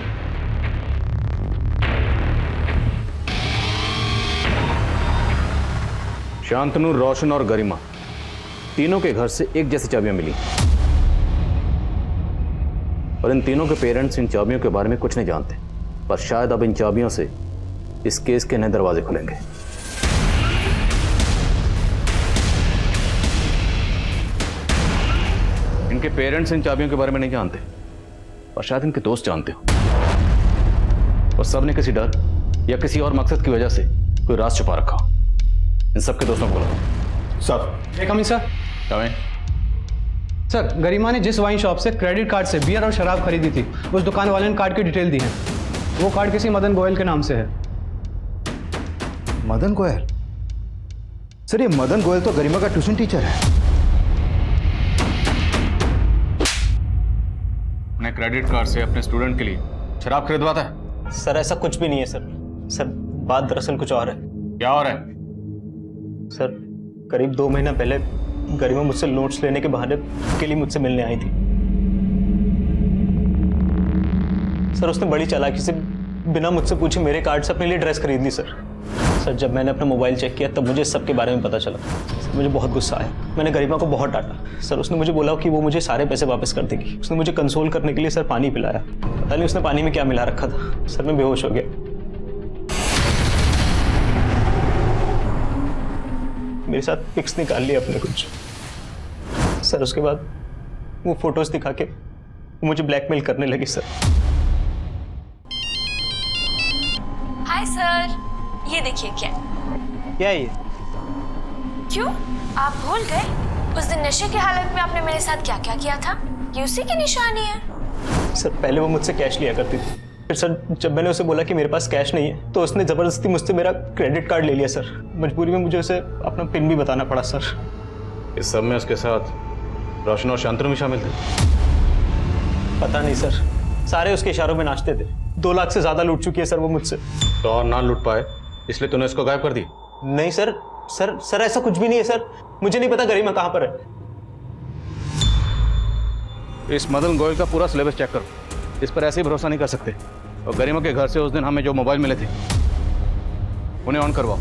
शांतनु, रोशन और गरिमा तीनों के घर से एक जैसी चाबियां मिली, और इन तीनों के पेरेंट्स इन चाबियों के बारे में कुछ नहीं जानते। पर शायद अब इन चाबियों से इस केस के नए दरवाजे खुलेंगे। इनके पेरेंट्स इन चाबियों के बारे में नहीं जानते, और शायद इनके दोस्त जानते हो, और सब ने किसी डर या किसी और मकसद की वजह से कोई राज छुपा रखा। इन सबके दोस्तों को बुलाओ। सर एक सर। कमें। सर गरिमा ने जिस वाइन शॉप से क्रेडिट कार्ड से बियर और शराब खरीदी थी, उस दुकान वाले ने कार्ड की डिटेल दी है। वो कार्ड किसी मदन गोयल के नाम से है। मदन गोयल? सर ये मदन गोयल तो गरिमा का ट्यूशन टीचर है। अपने क्रेडिट कार्ड से अपने स्टूडेंट के लिए शराब खरीदवाता है? सर ऐसा कुछ भी नहीं है सर बात दरअसल कुछ और है। क्या और है? सर करीब 2 महीना पहले गरिमा मुझसे नोट्स लेने के बहाने के लिए मुझसे मिलने आई थी। सर उसने बड़ी चालाकी से बिना मुझसे पूछे मेरे कार्ड से अपने लिए ड्रेस खरीद ली सर। सर जब मैंने अपना मोबाइल चेक किया तब मुझे सबके बारे में पता चला। सर मुझे बहुत गुस्सा आया, मैंने गरिमा को बहुत डांटा। सर उसने मुझे बोला कि वो मुझे सारे पैसे वापस कर देगी। उसने मुझे कंसोल करने के लिए सर पानी पिलाया। पता नहीं उसने पानी में क्या मिला रखा था। सर मैं बेहोश हो गया। मेरे साथ पिक्स निकाल लिया अपने कुछ। सर उसके बाद वो फोटोज दिखा के मुझे ब्लैकमेल करने लगी सर। हाय सर, ये देखिए क्या है ये? क्यों आप भूल गए उस दिन नशे की हालत में आपने मेरे साथ क्या क्या किया था? ये उसी की निशानी है। सर पहले वो मुझसे कैश लिया करती थी, फिर सर जब मैंने उसे बोला कि मेरे पास कैश नहीं है तो उसने जबरदस्ती मुझसे मेरा क्रेडिट कार्ड ले लिया सर। मजबूरी में मुझे उसे अपना पिन भी बताना पड़ा सर। इस सब में उसके साथ रोशन और शांतनु भी शामिल थे? पता नहीं सर, सारे उसके इशारों में नाचते थे। 2 लाख से ज्यादा लूट चुकी है सर वो मुझसे। तो और ना लूट पाए इसलिए तूने उसको गायब कर दी? नहीं सर, सर ऐसा कुछ भी नहीं है सर। मुझे नहीं पता गरिमा कहाँ पर है। इस मदन गोयल का पूरा सिलेबस चेक करो, इस पर ऐसे ही भरोसा नहीं कर सकते। और गरिमा के घर से उस दिन हमें जो मोबाइल मिले थे उन्हें ऑन करवाओ।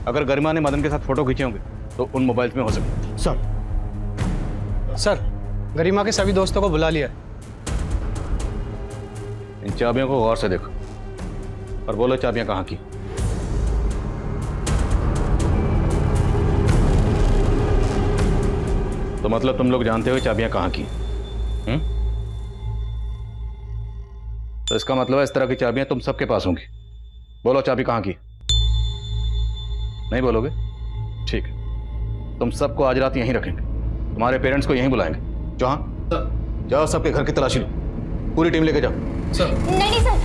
अगर गरिमा ने मदन के साथ फोटो खींचे होंगे तो उन मोबाइल में हो सकते। सर गरिमा के सभी दोस्तों को बुला लिया। इन चाबियों को गौर से देखो और बोलो चाबियां कहाँ की। तो मतलब तुम लोग जानते हो चाबियां कहाँ की? तो इसका मतलब है इस तरह की चाबियां तुम सबके पास होंगी। बोलो चाबी कहाँ की? नहीं बोलोगे? ठीक है, तुम सबको आज रात यहीं रखेंगे। तुम्हारे पेरेंट्स को यहीं बुलाएंगे। जाओ सबके घर की तलाशी लो, पूरी टीम लेके जाओ। नहीं सर,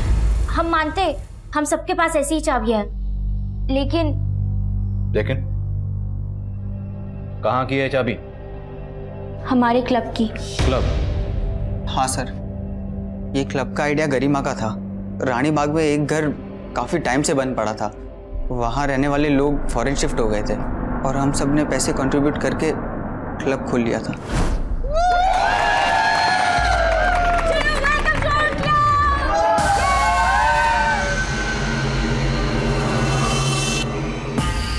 हम मानते हम सबके पास ऐसी ही चाबियां हैं, लेकिन कहाँ की है चाबी? हमारे क्लब की। क्लब? हाँ सर, ये क्लब का आइडिया गरिमा का था। रानी बाग में एक घर काफ़ी टाइम से बंद पड़ा था, वहाँ रहने वाले लोग फॉरेन शिफ्ट हो गए थे और हम सब ने पैसे कंट्रीब्यूट करके क्लब खोल लिया था।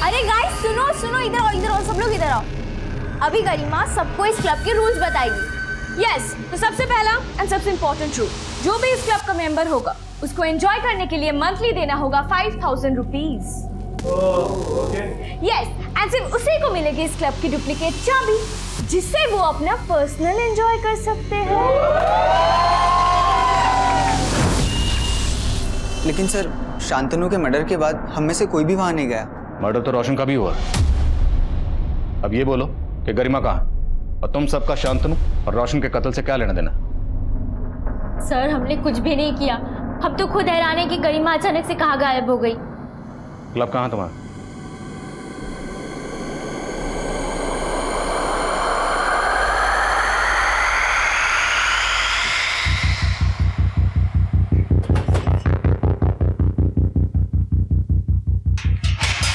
अरे गाइस सुनो सुनो, इधर आओ सब लोग इधर आओ। अभी गरिमा सबको इस क्लब के रूल्स बताएगी। यस, तो सबसे पहला एंड सबसे इम्पोर्टेंट रूल, जो भी इस क्लब का मेंबर होगा उसको एंजॉय करने के लिए मंथली देना होगा 5000 रुपीज। यस, एंड सिर्फ उसी को मिलेगी इस क्लब की डुप्लीकेट चाबी, जिससे वो अपना पर्सनल एंजॉय कर सकते हैं। लेकिन सर, शांतनु के मर्डर के बाद हम में से कोई भी वहां नहीं गया। मर्डर तो रोशन का भी हुआ। अब ये बोलो कि गरिमा कहाँ है और तुम सबका शांतनु और रोशन के कत्ल से क्या लेना देना? सर हमने कुछ भी नहीं किया, हम तो खुद हैरान है कि गरिमा अचानक से कहाँ गायब हो गई। क्लब कहाँ तुम्हारा?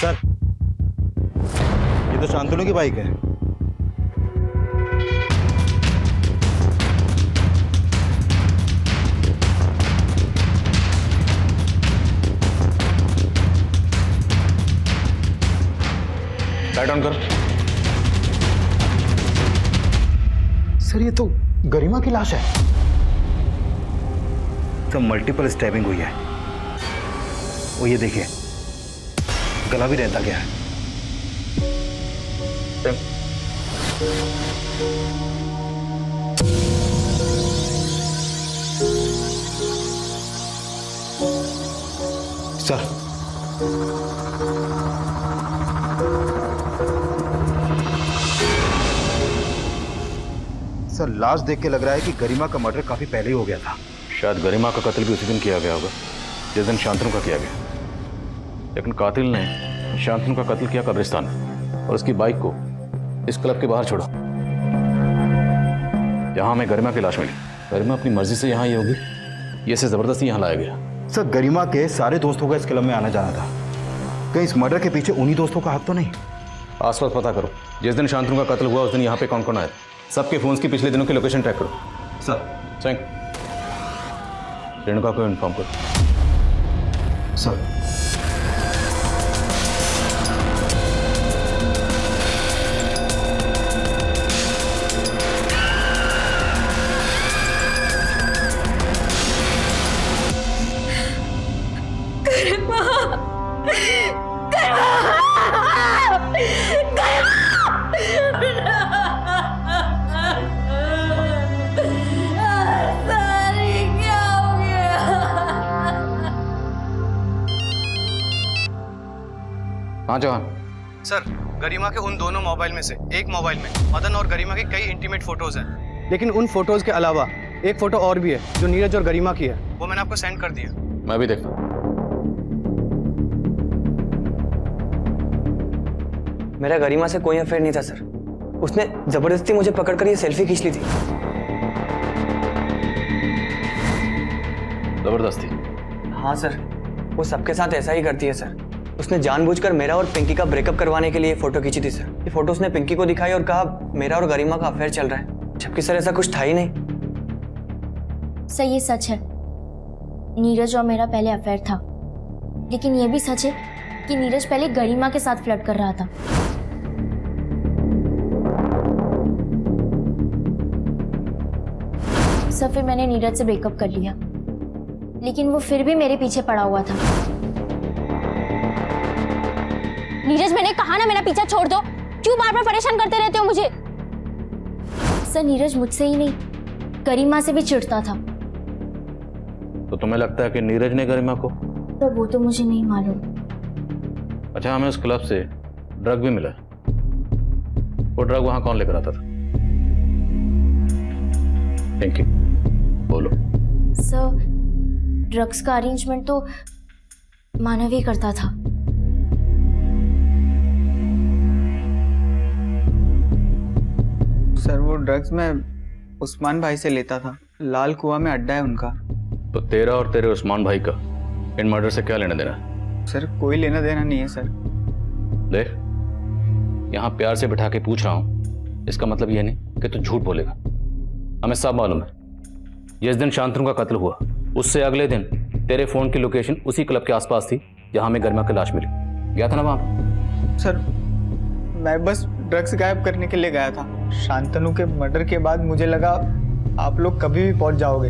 सर ये तो शांतनु की बाइक है। लाइट ऑन करो। सर ये तो गरिमा की लाश है। तो मल्टीपल स्टैबिंग हुई है। वो ये देखिए, गला भी रहता गया है। सर सर लाश देख के लग रहा है कि गरिमा का मर्डर काफी पहले ही हो गया था। शायद गरिमा का कत्ल भी उसी दिन किया गया होगा जिस दिन शांतनु का किया गया। लेकिन कातिल ने शांतनु का कत्ल किया कब्रिस्तान में और उसकी बाइक को इस क्लब के बाहर छोड़ा जहां हमें गरिमा की लाश मिली। गरिमा अपनी मर्जी से यहाँ ही होगी, ये इसे जबरदस्ती यहाँ लाया गया। सर गरिमा के सारे दोस्तों का इस क्लब में आना जाना था, कहीं इस मर्डर के पीछे उन्हीं दोस्तों का हाथ तो नहीं? आसपास पता करो। जिस दिन शांतनु का कत्ल हुआ उस दिन यहाँ पे कौन कौन आया? सबके फोन्स की पिछले दिनों की लोकेशन ट्रैक करो। सर। थैंक। रेणुका को इन्फॉर्म करो। सर। हाँ जवान। सर, गरिमा के उन दोनों मोबाइल में से एक मोबाइल में मदन और गरिमा की कई इंटीमेट फोटोज हैं, लेकिन उन फोटोज के अलावा एक फोटो और भी है जो नीरज और गरिमा की है। वो मैंने आपको सेंड कर दिया। मैं भी देखता हूँ। मेरा गरिमा से कोई अफेयर नहीं था सर। उसने जबरदस्ती मुझे पकड़कर ये सेल्फी खींच ली थी। जबरदस्ती? हाँ सर, वो सबके साथ ऐसा ही करती है सर। उसने जानबूझकर मेरा और पिंकी का ब्रेकअप करवाने के लिए फोटो खींची थी सर। ये फोटो उसने पिंकी को दिखाई और कहा मेरा और गरिमा का अफेयर चल रहा है, जबकि सर ऐसा कुछ था ही नहीं। सर ये सच है, नीरज और मेरा पहले अफेयर था, लेकिन ये भी सच है कि नीरज पहले गरिमा के साथ फ्लर्ट कर रहा था। सर फिर मैंने नीरज से ब्रेकअप कर लिया, लेकिन वो फिर भी मेरे पीछे पड़ा हुआ था। नीरज, मैंने कहा ना मेरा पीछा छोड़ दो, क्यों बार बार परेशान करते रहते हो मुझे? सर नीरज मुझसे ही नहीं, गरिमा से भी चिढ़ता था। तो तुम्हें लगता है कि नीरज ने गरिमा को? तो वो तो मुझे नहीं मालूम। अच्छा, हमें उस क्लब से ड्रग भी मिला। वो ड्रग वहां कौन लेकर आता था? Thank you. बोलो। सर ड्रग्स का अरेंजमेंट तो मानव ही करता था। सर वो ड्रग्स मैं उस्मान भाई से लेता था। लाल कुआं में अड्डा है उनका। तो तेरा और तेरे उस्मान भाई का इन मर्डर से क्या लेना देना है? सर कोई लेना देना नहीं है सर। देख, यहाँ प्यार से बिठा के पूछ रहा हूँ, इसका मतलब ये नहीं कि तू झूठ बोलेगा। हमें सब मालूम है, जिस दिन शांतनु का कत्ल हुआ उससे अगले दिन तेरे फोन की लोकेशन उसी क्लब के आसपास थी जहाँ हमें गरिमा की लाश मिली। गया था ना वहाँ पर? सर मैं बस ड्रग्स गायब करने के लिए गया था। शांतनु के मर्डर के बाद मुझे लगा आप लोग कभी भी पहुंच जाओगे,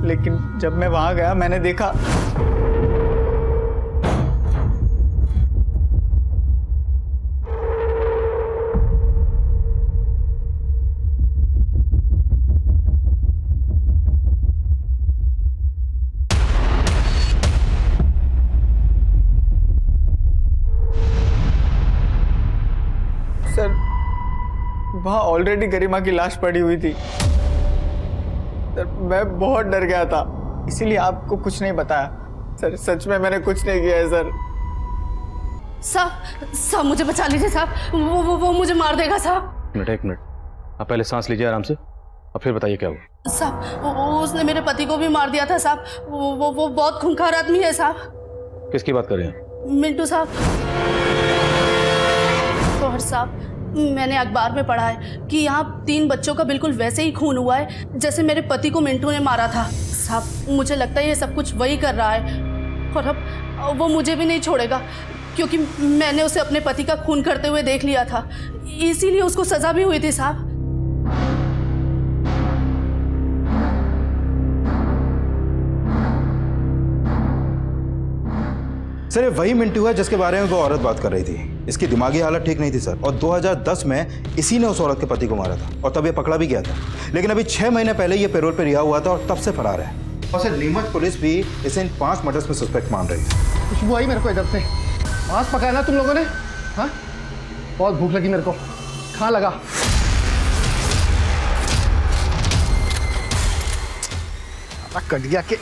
लेकिन जब मैं वहां गया मैंने देखा सर वहां ऑलरेडी गरिमा की लाश पड़ी हुई थी। सर मैं बहुत डर गया था, इसीलिए आपको कुछ नहीं बताया। सर सच में मैंने कुछ नहीं किया है सर। साहब मुझे बचा लीजिए साहब, वो मुझे मार देगा साहब। एक मिनट, आप पहले सांस लीजिए आराम से, अब फिर बताइए क्या हुआ। साहब उसने मेरे पति को भी मार दिया था साहब। वो बहुत खूंखार आदमी है साहब। किसकी बात कर रहे हैं? मिंटू साहब। और साहब मैंने अखबार में पढ़ा है कि यहाँ 3 बच्चों का बिल्कुल वैसे ही खून हुआ है जैसे मेरे पति को मिंटू ने मारा था। साहब मुझे लगता है ये सब कुछ वही कर रहा है, और अब वो मुझे भी नहीं छोड़ेगा, क्योंकि मैंने उसे अपने पति का खून करते हुए देख लिया था, इसीलिए उसको सजा भी हुई थी साहब। सर ये वही मिंटू है जिसके बारे में वो औरत बात कर रही थी। इसकी दिमागी हालत ठीक नहीं थी सर, और 2010 में इसी ने उस औरत के पति को मारा था और तब ये पकड़ा भी गया था। लेकिन अभी 6 महीने पहले ये पैरोल पे रिहा हुआ था और तब से फरार है। और सर नीमच पुलिस भी इसे इन 5 मर्डर्स में सस्पेक्ट मान रही है। खुशबू आई मेरे को इधर से। मांस पकाया ना तुम लोगों ने? हाँ, बहुत भूख लगी मेरे को, खा लगा। कट गया के।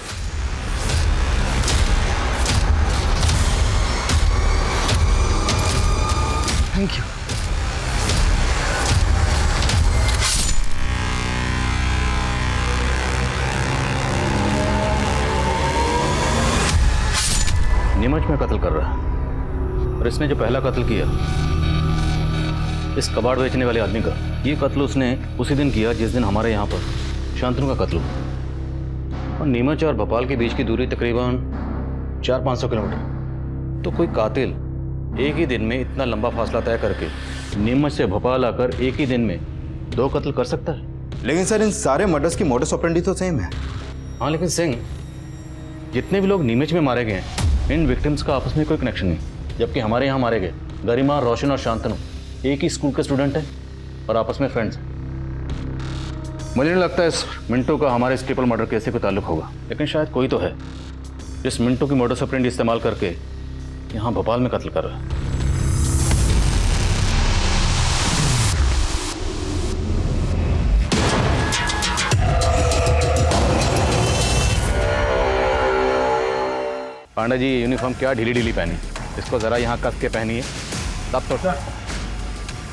Thank you. नीमच में कत्ल कर रहा है, और इसने जो पहला कत्ल किया इस कबाड़ बेचने वाले आदमी का। ये कत्ल उसने उसी दिन किया जिस दिन हमारे यहाँ पर शांतनु का कत्ल हुआ। और नीमच और भोपाल के बीच की दूरी तकरीबन 400-500 किलोमीटर। तो कोई कातिल एक ही दिन में इतना लंबा फासला तय करके नीमच से भोपाल आकर एक ही दिन में 2 कत्ल कर सकता है। लेकिन सर इन सारे मर्डर्स की मोडस ऑपरेंडी तो सेम है। हाँ, लेकिन सिंह, जितने भी लोग नीमच में मारे गए हैं इन विक्टिम्स का आपस में कोई कनेक्शन नहीं। जबकि हमारे यहाँ मारे गए गरिमा, रोशन और शांतनु एक ही स्कूल के स्टूडेंट हैं और आपस में फ्रेंड्स हैं। मुझे नहीं लगता इस मिंटू का हमारे इस ट्रिपल मर्डर केस से कोई ताल्लुक होगा, लेकिन शायद कोई तो है जिस मिंटू की मोडस ऑपरेंडी इस्तेमाल करके यहाँ भोपाल में कत्ल कर रहा है। पांडा जी, यूनिफॉर्म क्या ढीली ढीली पहनी, इसको जरा यहाँ कस के पहनिए तब तो।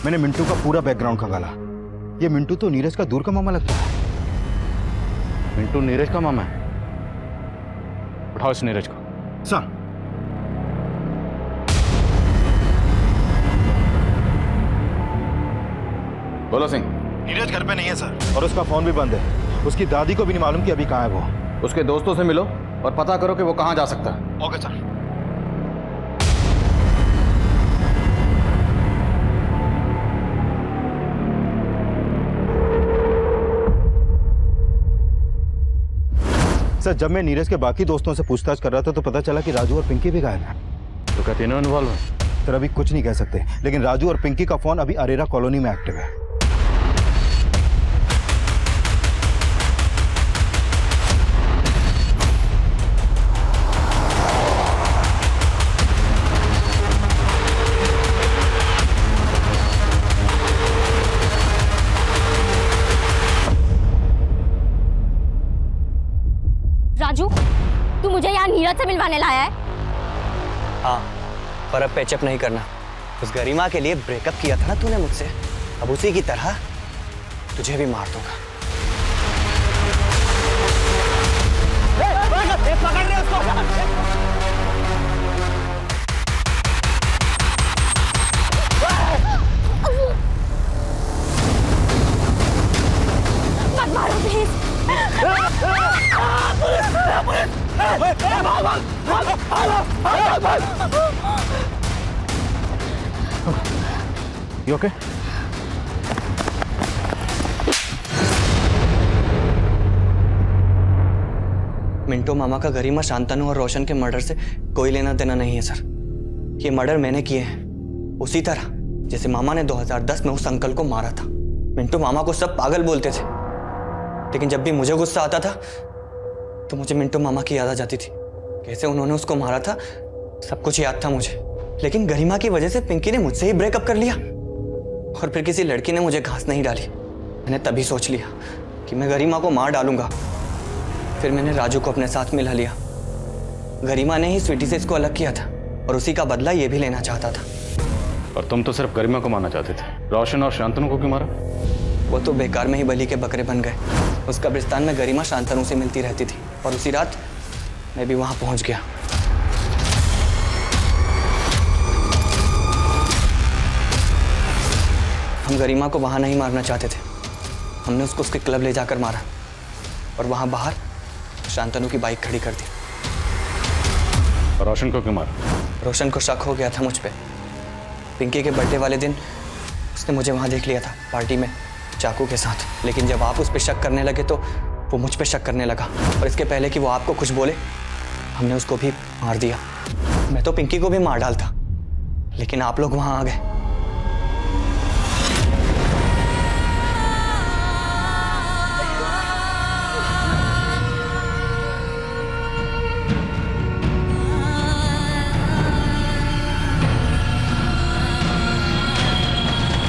मैंने मिंटू का पूरा बैकग्राउंड खंगाला। ये मिंटू तो नीरज का दूर का मामा लगता है। मिंटू नीरज का मामा है? उठाओ इस नीरज को। सर, बोलो सिंह। नीरज घर पे नहीं है सर, और उसका फोन भी बंद है। उसकी दादी को भी नहीं मालूम कि अभी कहाँ है वो। उसके दोस्तों से मिलो और पता करो कि वो कहाँ जा सकता है। Okay sir. सर, जब मैं नीरज के बाकी दोस्तों से पूछताछ कर रहा था तो पता चला कि राजू और पिंकी भी गायब हैं। तो क्या तीनों इन्वॉल्व हैं? सर, अभी कुछ नहीं कह सकते, लेकिन राजू और पिंकी का फोन अभी अरेरा कॉलोनी में एक्टिव है। राजू, तू मुझे यहाँ नीरज से मिलवाने लाया है? हाँ, पर अब पैचअप नहीं करना। उस गरिमा के लिए ब्रेकअप किया था ना तूने मुझसे, अब उसी की तरह तुझे भी मार दूंगा। पकड़ ले उसको। मत मारो प्लीज। You okay? मिंटो मामा का गरिमा, शांतनु और रोशन के मर्डर से कोई लेना देना नहीं है सर। ये मर्डर मैंने किए हैं उसी तरह जैसे मामा ने 2010 में उस अंकल को मारा था। मिंटो मामा को सब पागल बोलते थे, लेकिन जब भी मुझे गुस्सा आता था तो मुझे मिंटो मामा की याद आ जाती थी। कैसे उन्होंने उसको मारा था सब कुछ याद था मुझे। लेकिन गरिमा की वजह से पिंकी ने मुझसे ही ब्रेकअप कर लिया और फिर किसी लड़की ने मुझे घास नहीं डाली। मैंने तभी सोच लिया कि मैं गरिमा को मार डालूंगा। फिर मैंने राजू को अपने साथ मिला लिया। गरिमा ने ही स्वीटी से इसको अलग किया था और उसी का बदला ये भी लेना चाहता था। और तुम तो सिर्फ गरिमा को मारना चाहते थे, रोशन और शांतनु को क्यों मारा? वो तो बेकार में ही बलि के बकरे बन गए। उस कब्रिस्तान में गरिमा शांतनु से मिलती रहती थी और उसी रात मैं भी वहां पहुंच गया। हम गरिमा को वहां नहीं मारना चाहते थे, हमने उसको उसके क्लब ले जाकर मारा और वहां बाहर शांतनु की बाइक खड़ी कर दी। और रोशन को क्यों मारा? रोशन को शक हो गया था मुझ पे। पिंकी के बर्थडे वाले दिन उसने मुझे वहां देख लिया था पार्टी में चाकू के साथ। लेकिन जब आप उस पर शक करने लगे तो वो मुझ पे शक करने लगा और इसके पहले कि वो आपको कुछ बोले हमने उसको भी मार दिया। मैं तो पिंकी को भी मार डालता, लेकिन आप लोग वहां आ गए